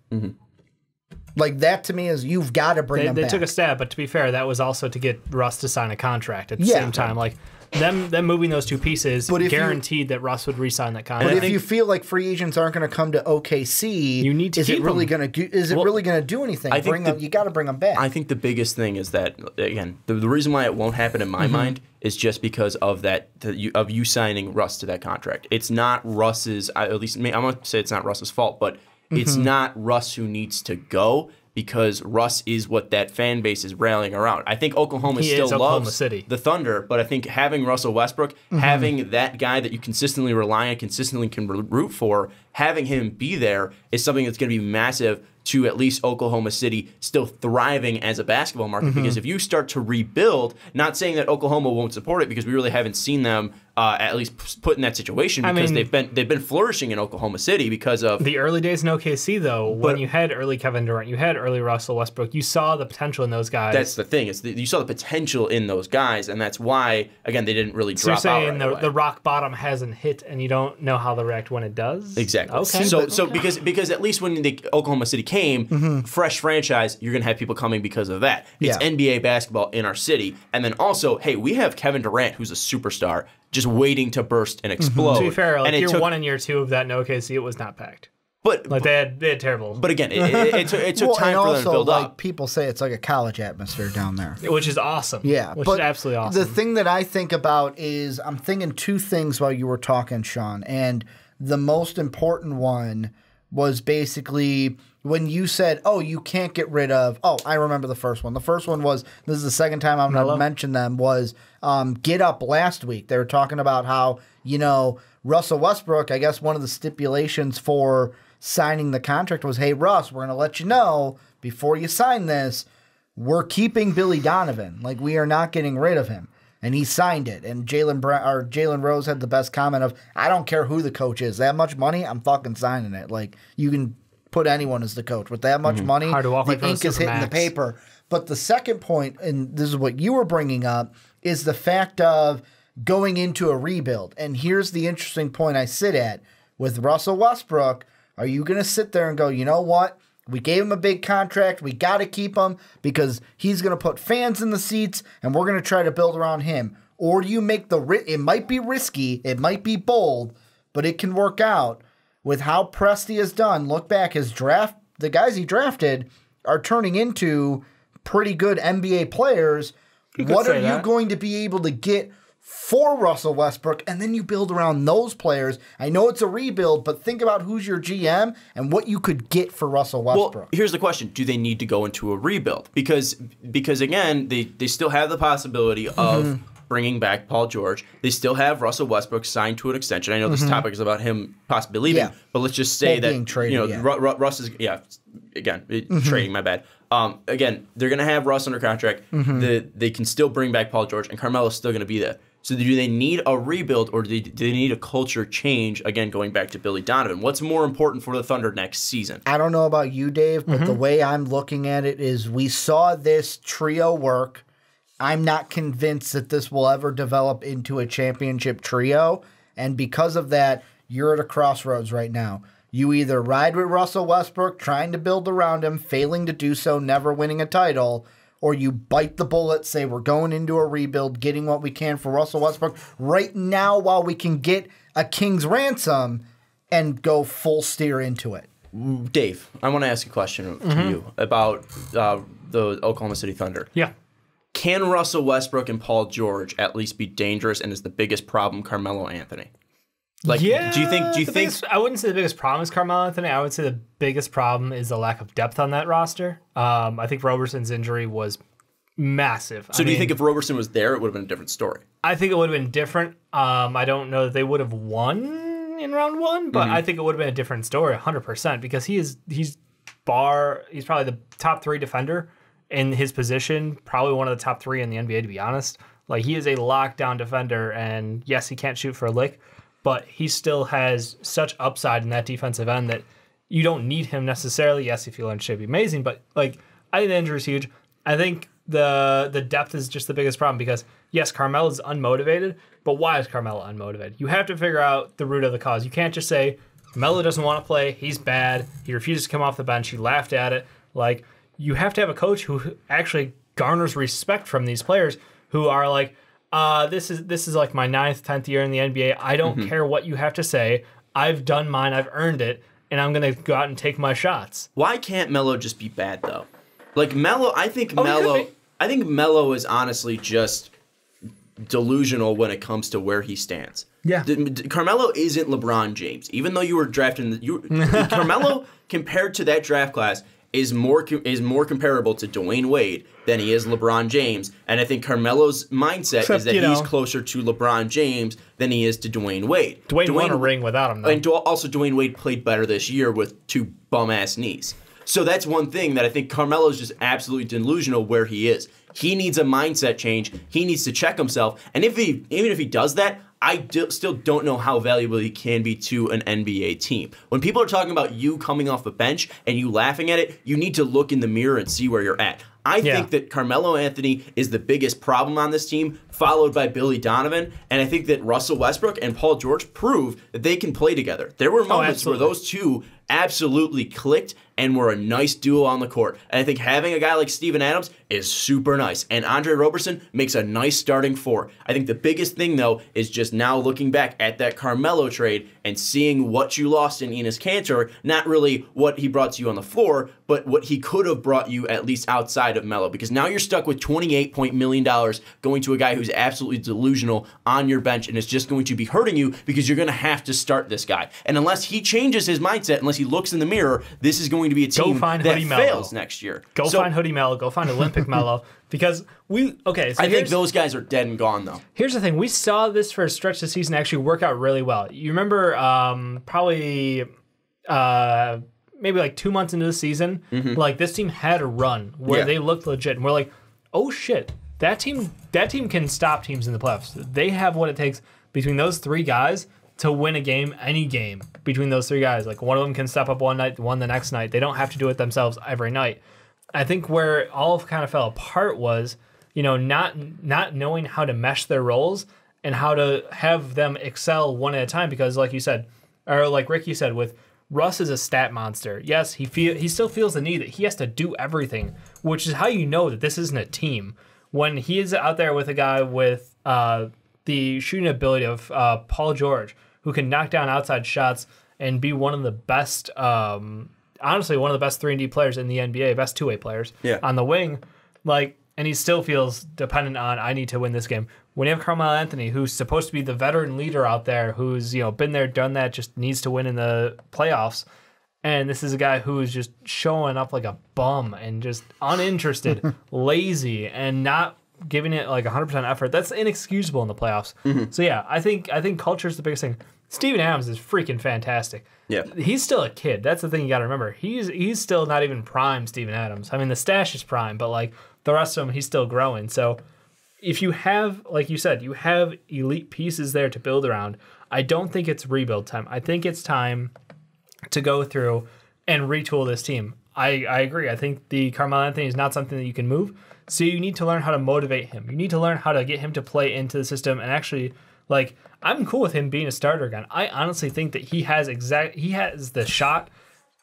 Like, that to me is, you've got to bring him back. They took a stab, but to be fair, that was also to get Russ to sign a contract at the same time. Like, them moving those two pieces guaranteed that Russ would re-sign that contract. But if you feel like free agents aren't going to come to OKC, you need to is it really going to do anything? You got to bring them back. I think the biggest thing is that, again, the reason why it won't happen in my mind is just because of of you signing Russ to that contract. It's not Russ's. At least I'm going to say it's not Russ's fault, but it's not Russ who needs to go, because Russ is what that fan base is rallying around. I think Oklahoma loves the Thunder, but I think having Russell Westbrook, having that guy that you consistently rely on, consistently can root for, having him be there is something that's going to be massive to at least Oklahoma City still thriving as a basketball market. Because if you start to rebuild, not saying that Oklahoma won't support it, because we really haven't seen them at least put in that situation, because they've been flourishing in Oklahoma City because of the early days in OKC. Though, when you had early Kevin Durant, you had early Russell Westbrook, you saw the potential in those guys. That's the thing. You saw the potential in those guys, and that's why, again, they didn't really drop out. So you're saying the rock bottom hasn't hit, and you don't know how they'll react when it does? Exactly. Okay. So because at least when the Oklahoma City came, fresh franchise, you're going to have people coming because of that. It's NBA basketball in our city. And then also, hey, we have Kevin Durant, who's a superstar, just waiting to burst and explode. To be fair, like year 1 and year 2 of that in OKC, it was not packed. But like they had terrible. But again, it took time for them to build up. People say it's like a college atmosphere down there, which is awesome. Yeah, which is absolutely awesome. The thing that I think about is I'm thinking two things while you were talking, Sean, and the most important one was basically when you said, "Oh, you can't get rid of." Oh, I remember the first one. The first one was, this is the second time I'm going to mention them, was Get Up last week. They were talking about how, Russell Westbrook, I guess one of the stipulations for signing the contract was, hey, Russ, we're going to let you know before you sign this, we're keeping Billy Donovan. Like, we are not getting rid of him. And he signed it. And Jalen Rose had the best comment of, I don't care who the coach is. That much money, I'm fucking signing it. Like, you can put anyone as the coach. With that much money, the ink is hitting the paper. But the second point, and this is what you were bringing up, is the fact of going into a rebuild. And here's the interesting point I sit at. With Russell Westbrook, are you going to sit there and go, you know what? We gave him a big contract. We got to keep him because he's going to put fans in the seats and we're going to try to build around him. Or do you make it might be risky, it might be bold, but it can work out with how Presti has done. Look back, the guys he drafted are turning into pretty good NBA players. What are you going to be able to get for Russell Westbrook, and then you build around those players? I know it's a rebuild, but think about who's your GM and what you could get for Russell Westbrook. Well, here's the question. Do they need to go into a rebuild? Because again, they still have the possibility of bringing back Paul George. They still have Russell Westbrook signed to an extension. I know this topic is about him possibly leaving, but let's just say that traded, Russ is, trading, my bad. Again, they're going to have Russ under contract. They can still bring back Paul George, and Carmelo's still going to be there. So do they need a rebuild, or do they need a culture change, again, going back to Billy Donovan? What's more important for the Thunder next season? I don't know about you, Dave, but the way I'm looking at it is we saw this trio work. I'm not convinced that this will ever develop into a championship trio, and because of that, you're at a crossroads right now. You either ride with Russell Westbrook, trying to build around him, failing to do so, never winning a title, or you bite the bullet, say we're going into a rebuild, getting what we can for Russell Westbrook right now while we can get a king's ransom and go full steer into it. Dave, I want to ask a question to you about the Oklahoma City Thunder. Yeah. Can Russell Westbrook and Paul George at least be dangerous, and is the biggest problem Carmelo Anthony? Like, do you think? I wouldn't say the biggest problem is Carmelo Anthony. I would say the biggest problem is the lack of depth on that roster. I think Roberson's injury was massive. So do you think if Roberson was there, it would have been a different story? I think it would have been different. I don't know that they would have won in round 1, but I think it would have been a different story, 100%, because he's probably the top 3 defender in his position, probably one of the top 3 in the NBA, to be honest. Like, he is a lockdown defender, and yes, he can't shoot for a lick, but he still has such upside in that defensive end that you don't need him necessarily. Yes, if you learn, should be amazing, but like, I think the injury is huge. I think the depth is just the biggest problem because, yes, Carmelo is unmotivated, but why is Carmelo unmotivated? You have to figure out the root of the cause. You can't just say, Melo doesn't want to play, he's bad, he refuses to come off the bench, he laughed at it. Like, you have to have a coach who actually garners respect from these players who are like, this is like my 9th, 10th year in the NBA. I don't care what you have to say. I've done mine. I've earned it, and I'm gonna go out and take my shots. Why can't Melo just be bad though? Like Melo, I think Melo is honestly just delusional when it comes to where he stands. Yeah, Carmelo isn't LeBron James. Even though you were drafting, Carmelo compared to that draft class is more comparable to Dwayne Wade than he is LeBron James. And I think Carmelo's mindset is that he's closer to LeBron James than he is to Dwayne Wade. Dwayne won a ring without him, though. And also, Dwayne Wade played better this year with 2 bum-ass knees. So that's one thing that I think Carmelo's just absolutely delusional where he is. He needs a mindset change. He needs to check himself. And even if he does that, still don't know how valuable he can be to an NBA team. When people are talking about you coming off the bench and you laughing at it, you need to look in the mirror and see where you're at. I think that Carmelo Anthony is the biggest problem on this team, followed by Billy Donovan. And I think that Russell Westbrook and Paul George prove that they can play together. There were moments where those two absolutely clicked and were a nice duo on the court. And I think having a guy like Steven Adams is super nice. And Andre Roberson makes a nice starting four. I think the biggest thing, though, is just now looking back at that Carmelo trade and seeing what you lost in Enes Kanter, not really what he brought to you on the floor, but what he could have brought you at least outside of Melo. Because now you're stuck with $28 million going to a guy who's absolutely delusional on your bench, and it's just going to be hurting you because you're going to have to start this guy. And unless he changes his mindset, unless he looks in the mirror, this is going to be a team that fails next year. Go find Hoodie Melo. Go find Olympic Melo. Because I think those guys are dead and gone, though. Here's the thing. We saw this for a stretch this season actually work out really well. You remember probably maybe like 2 months into the season, like this team had a run where they looked legit. And we're like, oh, shit, that team can stop teams in the playoffs. They have what it takes between those three guys to win a game, any game between those three guys. Like one of them can step up one night, one the next night. They don't have to do it themselves every night. I think where it all kind of fell apart was, not knowing how to mesh their roles and how to have them excel one at a time. Because like you said, or like Ricky said, with Russ is a stat monster. Yes, he still feels the need that he has to do everything, which is how you know that this isn't a team. When he is out there with a guy with the shooting ability of Paul George, who can knock down outside shots and be one of the best, honestly, one of the best 3-and-D players in the NBA, best two-way players on the wing, and he still feels dependent on, I need to win this game. When you have Carmelo Anthony, who's supposed to be the veteran leader out there, who's been there, done that, just needs to win in the playoffs, and this is a guy who is just showing up like a bum and just uninterested, lazy, and not giving it like 100% effort, that's inexcusable in the playoffs. So yeah, I think culture is the biggest thing. Steven Adams is freaking fantastic. Yeah, he's still a kid. That's the thing you got to remember. He's still not even prime Steven Adams. I mean, the stash is prime, but like the rest of him, he's still growing. So if you have, like you said, you have elite pieces there to build around, I don't think it's rebuild time. I think it's time to go through and retool this team. I agree. I think the Carmelo Anthony is not something that you can move. So you need to learn how to motivate him. You need to learn how to get him to play into the system and actually, I'm cool with him being a starter again. I honestly think that he has the shot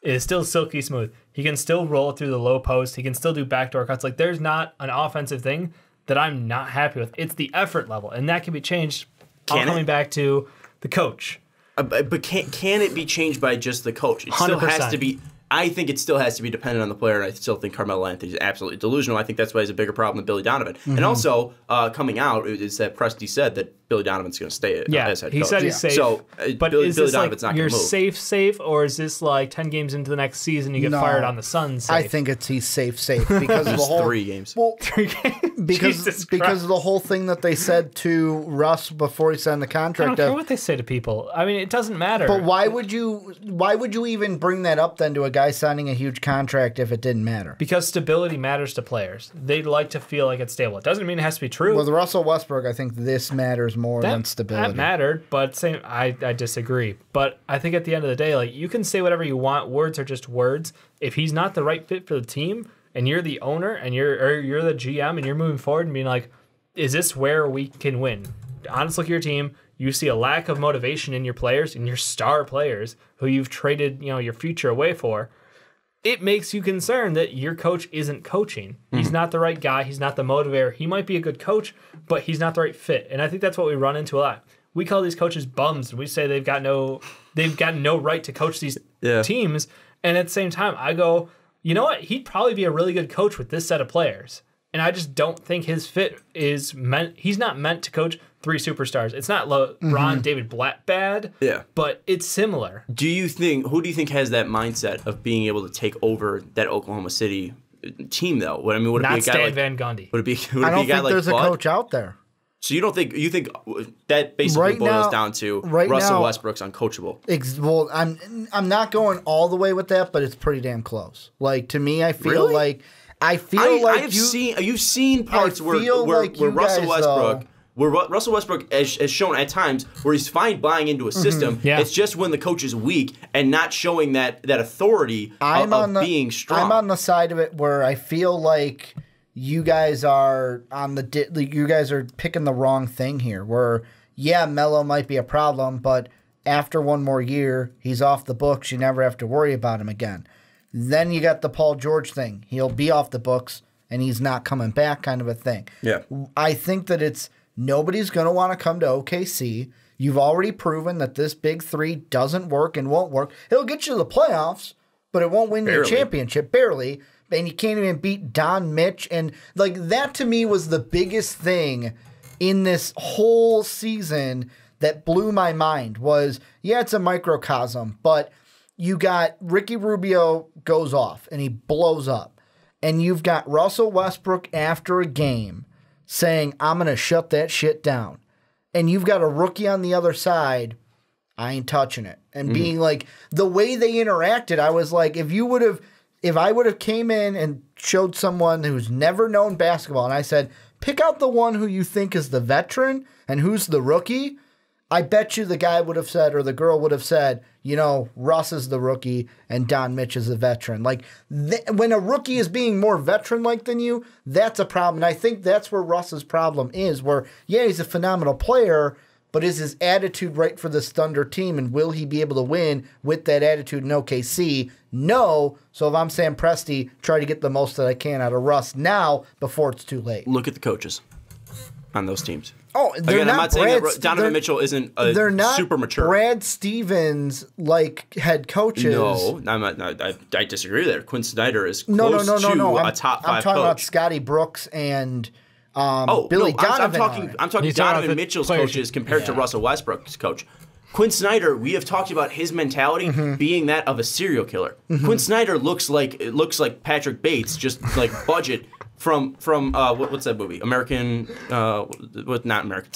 is still silky smooth. He can still roll it through the low post. He can still do backdoor cuts. There's not an offensive thing that I'm not happy with. It's the effort level, and that can be changed. Coming back to the coach. But can it be changed by just the coach? It 100%. Still has to be. I think it still has to be dependent on the player, and I still think Carmelo Anthony is absolutely delusional. I think that's why he's a bigger problem than Billy Donovan. And also, coming out is that Presti said that Billy Donovan's going to stay as head coach. He said he's safe. So, but Billy is this Donovan's not going to move. You're safe, or is this 10 games into the next season you get fired on the Suns? I think he's safe because of the whole 3 games. Well, 3 games. Because of the whole thing that they said to Russ before he signed the contract. I don't care what they say to people. I mean, it doesn't matter. But why would you even bring that up then to a guy signing a huge contract if it didn't matter? Because stability matters to players. They'd like to feel like it's stable. It doesn't mean it has to be true. With Russell Westbrook, I think this matters more than stability. That mattered, but I disagree. But I think at the end of the day, you can say whatever you want. Words are just words. If he's not the right fit for the team, and you're the owner, and you're the GM, and you're moving forward and being like, is this where we can win? Honest look at your team. You see a lack of motivation in your players, in your star players, who you've traded your future away for. It makes you concerned that your coach isn't coaching. He's not the right guy. He's not the motivator. He might be a good coach, but he's not the right fit. And I think that's what we run into a lot. We call these coaches bums, and we say they've got no right to coach these teams. And at the same time, I go, you know what? He'd probably be a really good coach with this set of players. And I just don't think his fit is meant. He's not meant to coach 3 superstars. It's not LeBron, David Blatt bad. Yeah, but it's similar. Who do you think has that mindset of being able to take over that Oklahoma City team though? Would it be a guy Stan Van Gundy? Would it be? I don't think there's a coach out there. So you think that basically boils down to Russell Westbrook's uncoachable? Well, I'm not going all the way with that, but it's pretty damn close. Like, to me, I feel like you've seen parts where Russell Westbrook. Where Russell Westbrook has shown at times where he's fine buying into a system. Yeah. It's just when the coach is weak and not showing that authority of being strong. I'm on the side of it where I feel like you guys are you guys are picking the wrong thing here. Where Melo might be a problem, but after one more year, he's off the books. You never have to worry about him again. Then you got the Paul George thing. He'll be off the books and he's not coming back, kind of a thing. Yeah, I think that nobody's going to want to come to OKC. You've already proven that this big three doesn't work and won't work. It'll get you to the playoffs, but it won't win you a championship, barely. And you can't even beat Don Mitch. And like that to me was the biggest thing in this whole season that blew my mind was, it's a microcosm, but you got Ricky Rubio goes off and he blows up. And you've got Russell Westbrook after a game saying, I'm going to shut that shit down. And you've got a rookie on the other side, I ain't touching it. And being like, the way they interacted, I was like, if I would have came in and showed someone who's never known basketball, and I said, pick out the one who you think is the veteran and who's the rookie, I bet you the guy would have said, or the girl would have said, Russ is the rookie and Don Mitch is the veteran. Like, when a rookie is being more veteran-like than you, that's a problem. And I think that's where Russ's problem is, where, he's a phenomenal player, but is his attitude right for this Thunder team, and will he be able to win with that attitude in OKC? No. So if I'm Sam Presti, try to get the most that I can out of Russ now before it's too late. Look at the coaches on those teams. Oh, I'm not saying that Donovan Mitchell isn't they're not super mature. Brad Stevens like head coaches. No, I disagree there. Quinn Snyder is close to a top 5 I'm talking about Scotty Brooks and Billy Donovan. I'm talking Donovan Mitchell's coaches compared to Russell Westbrook's coach. Quinn Snyder, we have talked about his mentality being that of a serial killer. Quinn Snyder looks like Patrick Bates, just like budget from what's that movie? Not American Psycho.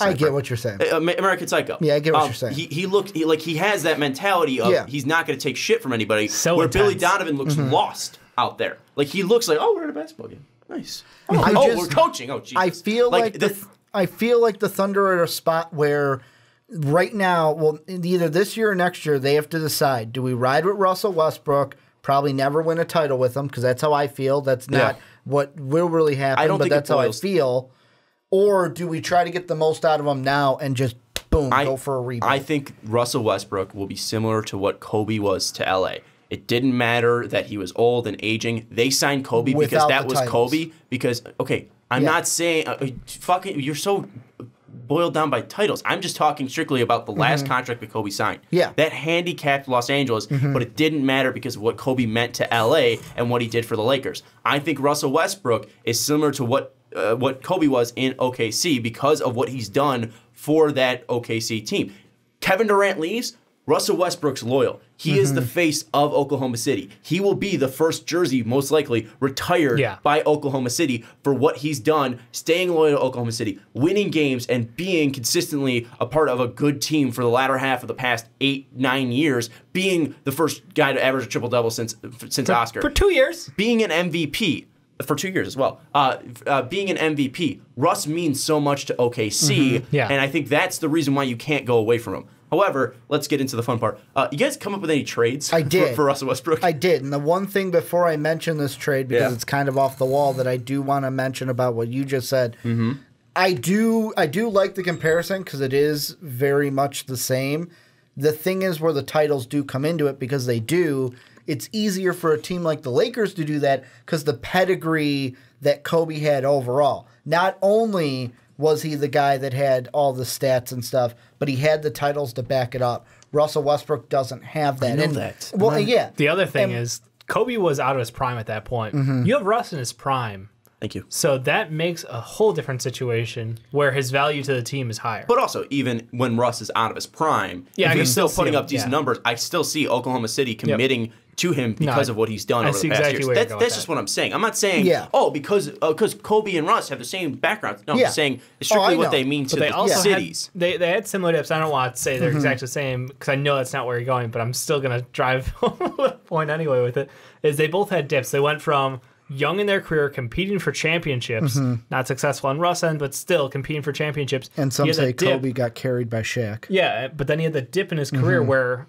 I get what you're saying. American Psycho. Yeah, I get what you're saying. He has that mentality of he's not going to take shit from anybody. So where intense. Billy Donovan looks lost out there. Like he looks like, we're at a basketball game. Nice. We're coaching. Oh, Jesus. I feel like the Thunder are at a spot where right now, either this year or next year, they have to decide: do we ride with Russell Westbrook? Probably never win a title with him, because that's how I feel. That's not what will really happen, but that's how I feel. Or do we try to get the most out of him now and just go for a rebound? I think Russell Westbrook will be similar to what Kobe was to LA. It didn't matter that he was old and aging. They signed Kobe because that was Kobe. Because, I'm not saying you're so boiled down by titles. I'm just talking strictly about the last contract that Kobe signed. Yeah. That handicapped Los Angeles, but it didn't matter because of what Kobe meant to LA and what he did for the Lakers. I think Russell Westbrook is similar to what Kobe was in OKC because of what he's done for that OKC team. Kevin Durant leaves, Russell Westbrook's loyal. He is the face of Oklahoma City. He will be the first jersey, most likely, retired by Oklahoma City for what he's done, staying loyal to Oklahoma City, winning games, and being consistently a part of a good team for the latter half of the past 8-9 years, being the first guy to average a triple-double since Oscar. For 2 years. Being an MVP. For 2 years as well. Being an MVP. Russ means so much to OKC, and I think that's the reason why you can't go away from him. However, let's get into the fun part. You guys come up with any trades for Russell Westbrook? I did. And the one thing before I mention this trade, because it's kind of off the wall, that I do want to mention about what you just said, I do like the comparison because it is very much the same. The thing is where the titles do come into it, because they do, it's easier for a team like the Lakers to do that because the pedigree that Kobe had overall. Not only was he the guy that had all the stats and stuff, but he had the titles to back it up. Russell Westbrook doesn't have that. I know that. Well, yeah. The other thing is Kobe was out of his prime at that point. You have Russ in his prime. Thank you. So that makes a whole different situation where his value to the team is higher. But also, even when Russ is out of his prime, if he's still putting up decent numbers, I still see Oklahoma City committing to him because of what he's done over the past years. That's just what I'm saying. I'm not saying, because Kobe and Russ have the same backgrounds. No, I'm just saying it's strictly what they mean to the cities. They had similar dips. I don't want to say they're exactly the same because I know that's not where you're going, but I'm still going to drive home the point anyway with it, is they both had dips. They went from young in their career, competing for championships, not successful on Russ' end, but still competing for championships. And some say Kobe got carried by Shaq. Yeah, but then he had the dip in his career where,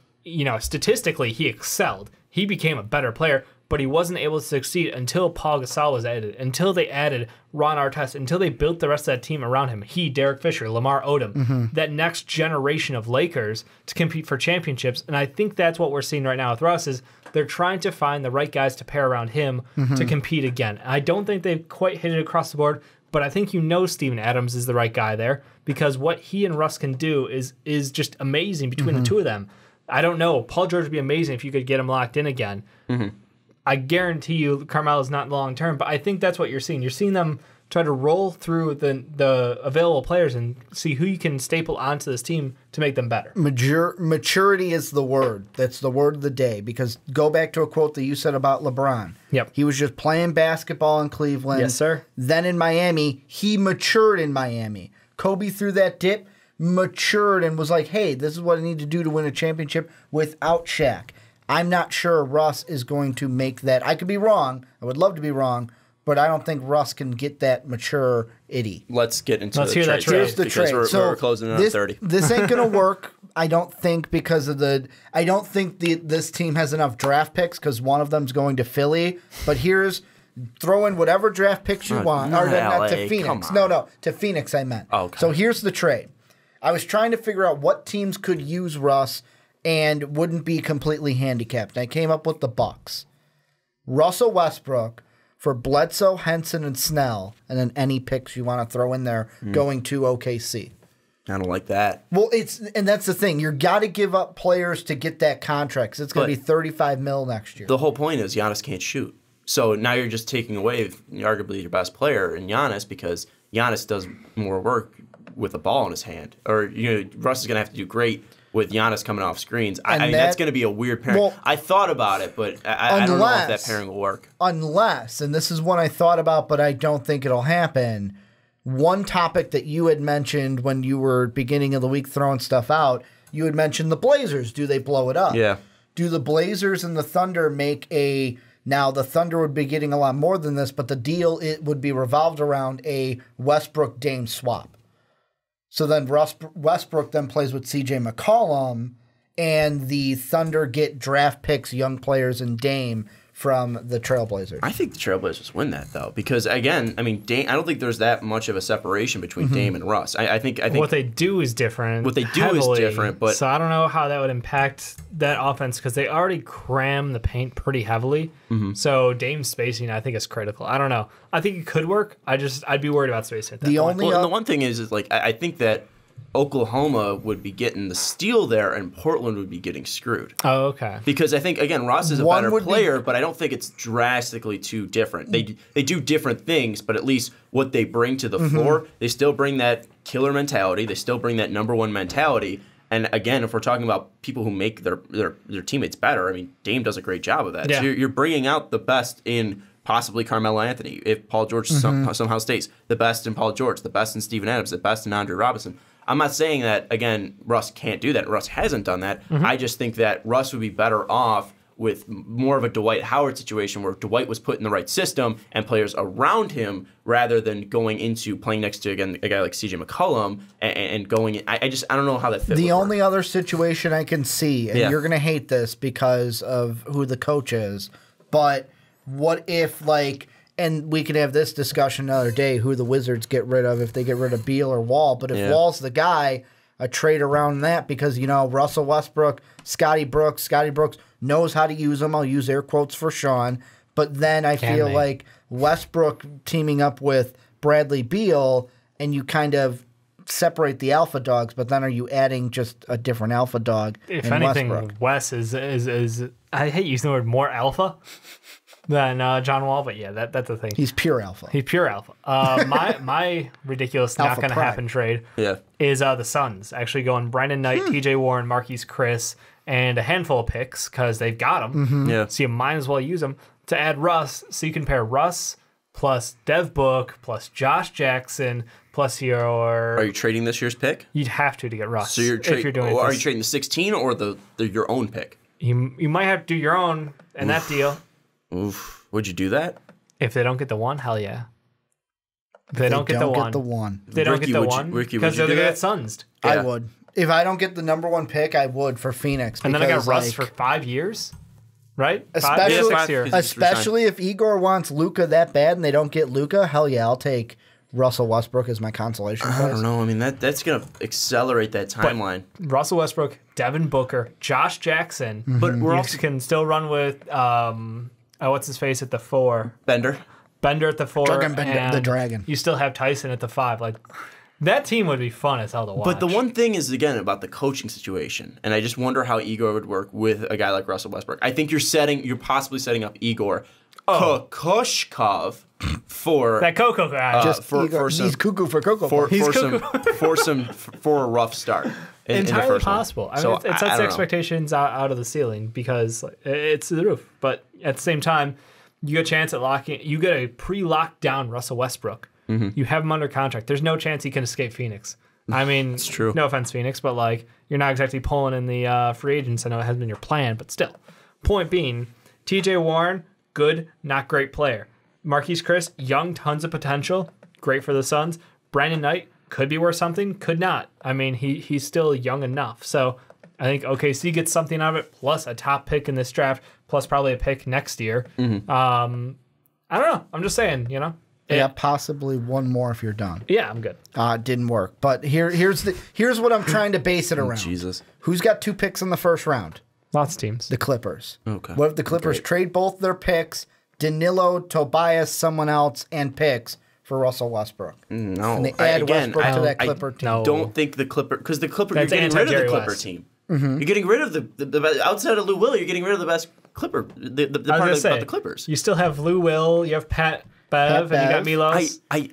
statistically he excelled. He became a better player, but he wasn't able to succeed until Paul Gasol was added, until they added Ron Artest, until they built the rest of that team around him. He, Derek Fisher, Lamar Odom, that next generation of Lakers to compete for championships. And I think that's what we're seeing right now with Russ is they're trying to find the right guys to pair around him to compete again. I don't think they've quite hit it across the board, but I think Steven Adams is the right guy there because what he and Russ can do is just amazing between the two of them. I don't know. Paul George would be amazing if you could get him locked in again. I guarantee you Carmelo's not long term, but I think that's what you're seeing. You're seeing them try to roll through the available players and see who you can staple onto this team to make them better. Maturity is the word. That's the word of the day. Because go back to a quote that you said about LeBron. Yep. He was just playing basketball in Cleveland. Yes, sir. Then in Miami, he matured in Miami. Kobe through that dip, matured and was like, hey, this is what I need to do to win a championship without Shaq. I'm not sure Russ is going to make that. I could be wrong. I would love to be wrong. But I don't think Russ can get that maturity. Let's get into the trade. Here's the trade. We're closing in on 30. This ain't going to work, I don't think, because of I don't think this team has enough draft picks because one of them's going to Philly. But throw in whatever draft picks you want. Or not to Phoenix. No, to Phoenix I meant. Okay. So here's the trade. I was trying to figure out what teams could use Russ and wouldn't be completely handicapped. I came up with the Bucks. Russell Westbrook for Bledsoe, Henson, and Snell, and then any picks you want to throw in there going to OKC. I don't like that. Well, and that's the thing. You got to give up players to get that contract. 'Cause it's going to be $35 million next year. The whole point is Giannis can't shoot. So now you're just taking away arguably your best player in Giannis because Giannis does more work with a ball in his hand. Or Russ is going to have to do great with Giannis coming off screens. I mean, that's going to be a weird pairing. Well, I thought about it, but I don't know if that pairing will work. Unless, and this is one I thought about, but I don't think it'll happen, one topic that you had mentioned when you were beginning of the week throwing stuff out, you had mentioned the Blazers. Do they blow it up? Yeah. Do the Blazers and the Thunder make now the Thunder would be getting a lot more than this, but the deal it would be revolved around a Westbrook-Dame swap. So then Westbrook then plays with C.J. McCollum, and the Thunder get draft picks, young players, and Dame from the Trailblazers. I think the Trailblazers win that, though, because, again, I mean, Dame, I don't think there's that much of a separation between Dame and Russ. I think what they do is different. What they do is different, but so I don't know how that would impact that offense because they already cram the paint pretty heavily. So Dame's spacing, I think, is critical. I don't know. I think it could work. I'd be worried about spacing at that point. The one thing is like I think that Oklahoma would be getting the steal there, and Portland would be getting screwed. Oh, okay. Because I think, again, Ross is a better player, but I don't think it's drastically too different. They do different things, but at least what they bring to the floor, they still bring that killer mentality. They still bring that number one mentality. And again, if we're talking about people who make their teammates better, I mean, Dame does a great job of that. Yeah. So you're bringing out the best in possibly Carmelo Anthony, if Paul George somehow stays, the best in Paul George, the best in Steven Adams, the best in Andre Robinson. I'm not saying that, again, Russ can't do that. Russ hasn't done that. I just think that Russ would be better off with more of a Dwight Howard situation where Dwight was put in the right system and players around him rather than going into playing next to, again, a guy like C.J. McCollum and going in. I don't know how that fits. The only other situation I can see, and you're going to hate this because of who the coach is, but what if, like, and we could have this discussion another day, who the Wizards get rid of if they get rid of Beal or Wall. But if Wall's the guy, a trade around that because, Russell Westbrook, Scotty Brooks knows how to use them. I'll use air quotes for Sean. But then I feel like Westbrook teaming up with Bradley Beal and you kind of separate the alpha dogs, but then are you adding just a different alpha dog? If anything, Westbrook? Wes is I hate using the word more alpha. than John Wall, but yeah, that's the thing. He's pure alpha. He's pure alpha. My ridiculous not going to happen trade is the Suns actually going Brandon Knight, T.J. Warren, Marquise Chris, and a handful of picks because they've got them. Yeah. So you might as well use them to add Russ. So you can pair Russ plus Dev Book plus Josh Jackson plus your. Are you trading this year's pick? You'd have to get Russ. So you're doing. Are you trading the 16 or your own pick? You might have to do your own in that deal. Oof. Would you do that? If they don't get the one, hell yeah. If they don't get the one. If they don't get the one, because they're going to get Sunsed. Yeah. I would. If I don't get the number 1 pick, I would for Phoenix. And then I got Russ for 5 years, right? Especially if Igor wants Luka that bad and they don't get Luka, hell yeah, I'll take Russell Westbrook as my consolation prize. I don't know. I mean, that's going to accelerate that timeline. But Russell Westbrook, Devin Booker, Josh Jackson. But we're also can still run with what's his face at the 4? Bender at the 4. Bender, the Dragon. You still have Tyson at the 5. Like that team would be fun as hell to watch. But the one thing is again about the coaching situation, and I just wonder how Igor would work with a guy like Russell Westbrook. I think you're possibly setting up Igor Kokoshkov for that Coco guy. He's cuckoo for Cocoa. For a rough start. Entirely possible. I mean, it sets the expectations out of the ceiling because it's the roof. But at the same time, you get a chance at locking. You get a pre-locked down Russell Westbrook. You have him under contract. There's no chance he can escape Phoenix. I mean, it's true. No offense, Phoenix, but like you're not exactly pulling in the free agents. I know it hasn't been your plan, but still. Point being, T.J. Warren, good, not great player. Marquise Chris, young, tons of potential, great for the Suns. Brandon Knight could be worth something, could not. I mean, he's still young enough. So I think OKC gets something out of it, plus a top pick in this draft, plus probably a pick next year. I don't know. I'm just saying, you know. Yeah, possibly one more if you're done. Yeah, I'm good. It didn't work. But here's what I'm trying to base it around. Jesus. Who's got 2 picks in the first round? Lots of teams. The Clippers. Okay. What if the Clippers trade both their picks, Danilo, Tobias, someone else, and picks for Russell Westbrook? No. And they add Westbrook to that Clipper team. I don't think the Clipper, because the Clipper, you're getting rid of the Clipper team. You're getting rid of the outside of Lou Will, you're getting rid of the best Clipper, the part about the Clippers. You still have Lou Will, you have Pat Bev, and you got Milos. I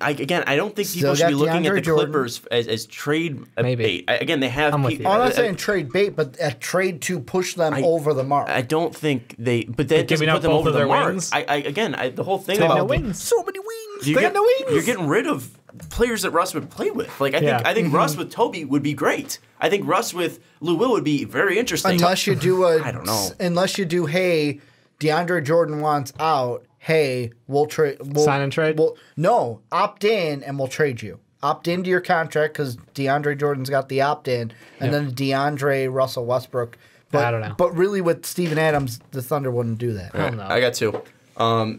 don't think people should be looking at the Clippers as trade bait. Again, they have. I'm not saying trade bait, but a trade to push them over the mark. I don't think they. But that doesn't put them over the mark. The whole thing about so many wings. They got no wings. You're getting rid of players that Russ would play with. Like I think Russ with Toby would be great. I think Russ with Lou Will would be very interesting. Unless you do I don't know. Unless you do, hey, DeAndre Jordan wants out. Hey, we'll trade. Sign and trade? No, opt in and we'll trade you. Opt into your contract because DeAndre Jordan's got the opt in, and then DeAndre Russell Westbrook. But, I don't know. But really, with Steven Adams, the Thunder wouldn't do that. I don't know. I got 2.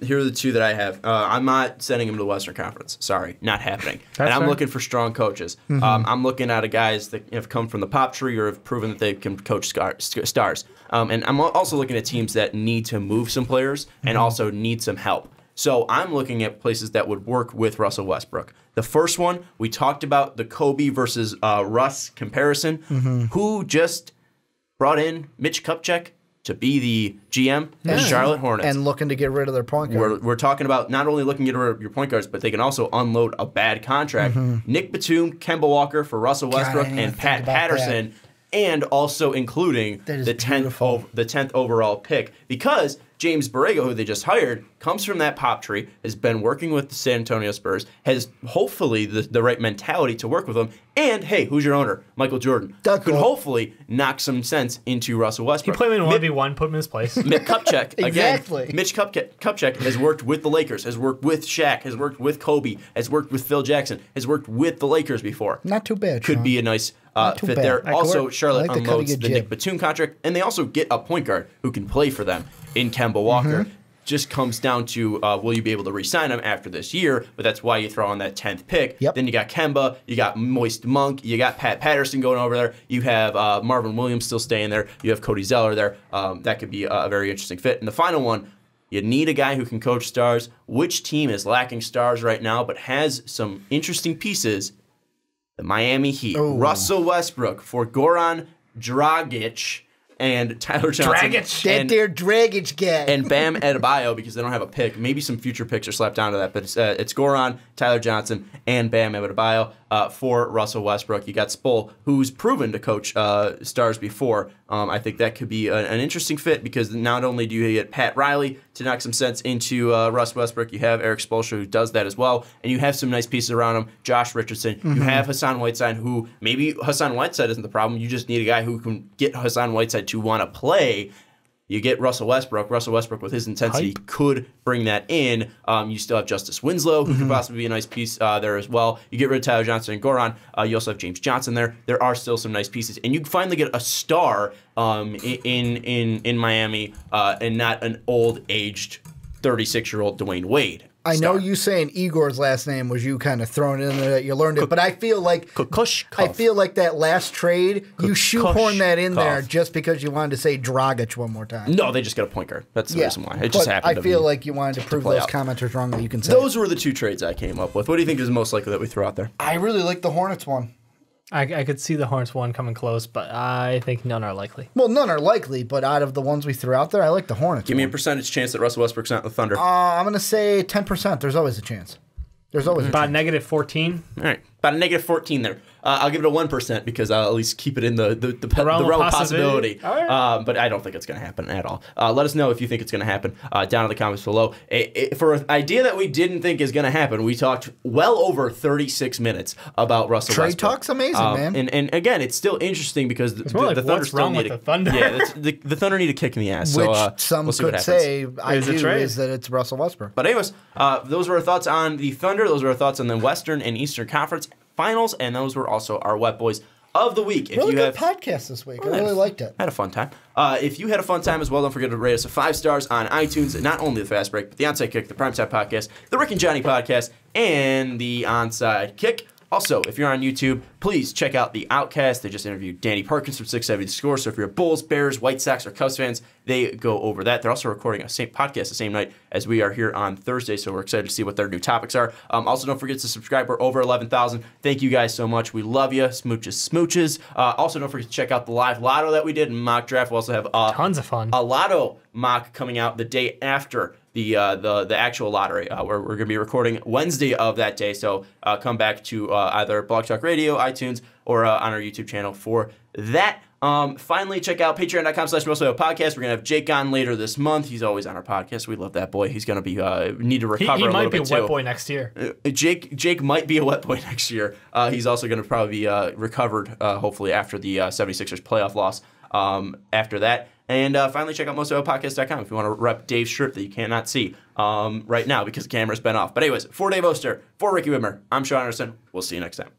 Here are the 2 that I have. I'm not sending him to the Western Conference. Sorry, not happening. And I'm looking for strong coaches. I'm looking at guys that have come from the pop tree or have proven that they can coach stars. And I'm also looking at teams that need to move some players and also need some help. So I'm looking at places that would work with Russell Westbrook. The first one, we talked about the Kobe versus Russ comparison. Who just brought in Mitch Kupchak to be the GM at Charlotte Hornets. And looking to get rid of their point guard. We're talking about not only looking to get rid of your point guards, but they can also unload a bad contract. Nick Batum, Kemba Walker for Russell Westbrook, and Pat Patterson, and also including the 10th overall pick. Because James Borrego, who they just hired, comes from that pop tree, has been working with the San Antonio Spurs, has hopefully the right mentality to work with them, and hey, who's your owner? Michael Jordan. Could hopefully knock some sense into Russell Westbrook. He put him in 1v1, put him in his place. Mitch Kupchak, exactly. Again, Mitch Kupchak has worked with the Lakers, has worked with Shaq, has worked with Kobe, has worked with Phil Jackson, has worked with the Lakers before. Not too bad, Could be a nice fit bad. there. Also, Charlotte like unloads the Nick Batum contract, and they also get a point guard who can play for them in Kemba Walker. Just comes down to will you be able to re-sign him after this year? But that's why you throw on that 10th pick. Then you got Kemba, you got Moist Monk, you got Pat Patterson going over there. You have Marvin Williams still staying there. You have Cody Zeller there. That could be a very interesting fit. And the final one, you need a guy who can coach stars. Which team is lacking stars right now but has some interesting pieces? The Miami Heat. Russell Westbrook for Goran Dragic. and Tyler Johnson. Dragic guy. And Bam Adebayo, because they don't have a pick. Maybe some future picks are slapped onto that, but it's Goran, Tyler Johnson, and Bam Adebayo for Russell Westbrook. You got Spull, who's proven to coach stars before. I think that could be an interesting fit because not only do you get Pat Riley to knock some sense into Russ Westbrook, you have Eric Spoelstra who does that as well, and you have some nice pieces around him. Josh Richardson. You have Hassan Whiteside, who maybe Hassan Whiteside isn't the problem. You just need a guy who can get Hassan Whiteside to want to play. You get Russell Westbrook. Russell Westbrook, with his intensity, could bring that in. You still have Justice Winslow, who could possibly be a nice piece there as well. You get rid of Tyler Johnson and Goran. You also have James Johnson there. There are still some nice pieces. And you finally get a star in Miami and not an old-aged 36-year-old Dwayne Wade. I know you saying Igor's last name was you kind of throwing it in there that you learned it, but I feel like that last trade, you shoehorned that in there just because you wanted to say Dragic one more time. No, they just got a point guard. That's the reason why. It just happened. I feel like you wanted to prove those commenters wrong that you can say. Those were the two trades I came up with. What do you think is most likely that we throw out there? I really like the Hornets one. I could see the Hornets one coming close, but I think none are likely. Well, none are likely, but out of the ones we threw out there, I like the Hornets. Give me a percentage chance that Russell Westbrook's not in the Thunder. I'm going to say 10%. There's always a chance. There's always about negative 14. All right, about a negative 14 there. I'll give it a 1% because I'll at least keep it in the realm of possibility. Right. But I don't think it's going to happen at all. Let us know if you think it's going to happen down in the comments below. For an idea that we didn't think is going to happen, we talked well over 36 minutes about Russell Westbrook. Trade talk's amazing, man. And again, it's still interesting because the Thunder what's wrong with the Thunder? Yeah, the Thunder need a kick in the ass. Which so, some we'll could say is that it's Russell Westbrook. But anyways, those were our thoughts on the Thunder. Those were our thoughts on the Western and Eastern Conference Finals, and those were also our Wet Boys of the week. Really good podcast this week. I really liked it. I had a fun time. If you had a fun time as well, don't forget to rate us 5 stars on iTunes. Not only the Fast Break, but the Onside Kick, the Primetime Podcast, the Rick and Johnny Podcast, and the Onside Kick. Also, if you're on YouTube, please check out The Outcast. They just interviewed Danny Perkins from 670 The Score. So if you're Bulls, Bears, White Sox, or Cubs fans, they go over that. They're also recording a podcast the same night as we are here on Thursday, so we're excited to see what their new topics are. Also, don't forget to subscribe. We're over 11,000. Thank you guys so much. We love you. Smooches, smooches. Also, don't forget to check out the live lotto that we did in mock draft. We also have tons of fun. A lotto mock coming out the day after the actual lottery. We're going to be recording Wednesday of that day, so come back to either Blog Talk Radio, iTunes, or on our YouTube channel for that. Finally, check out patreon.com/mostlypodcast. We're going to have Jake on later this month. He's always on our podcast. We love that boy. He's going to be need to recover a little bit, too. He might be a wet boy next year. Jake might be a wet boy next year. He's also going to probably be recovered, hopefully, after the 76ers playoff loss after that. And finally, check out mostlypodcast.com if you want to rep Dave's shirt that you cannot see right now because the camera's been off. But anyways, for Dave Oster, for Ricky Widmer, I'm Sean Anderson. We'll see you next time.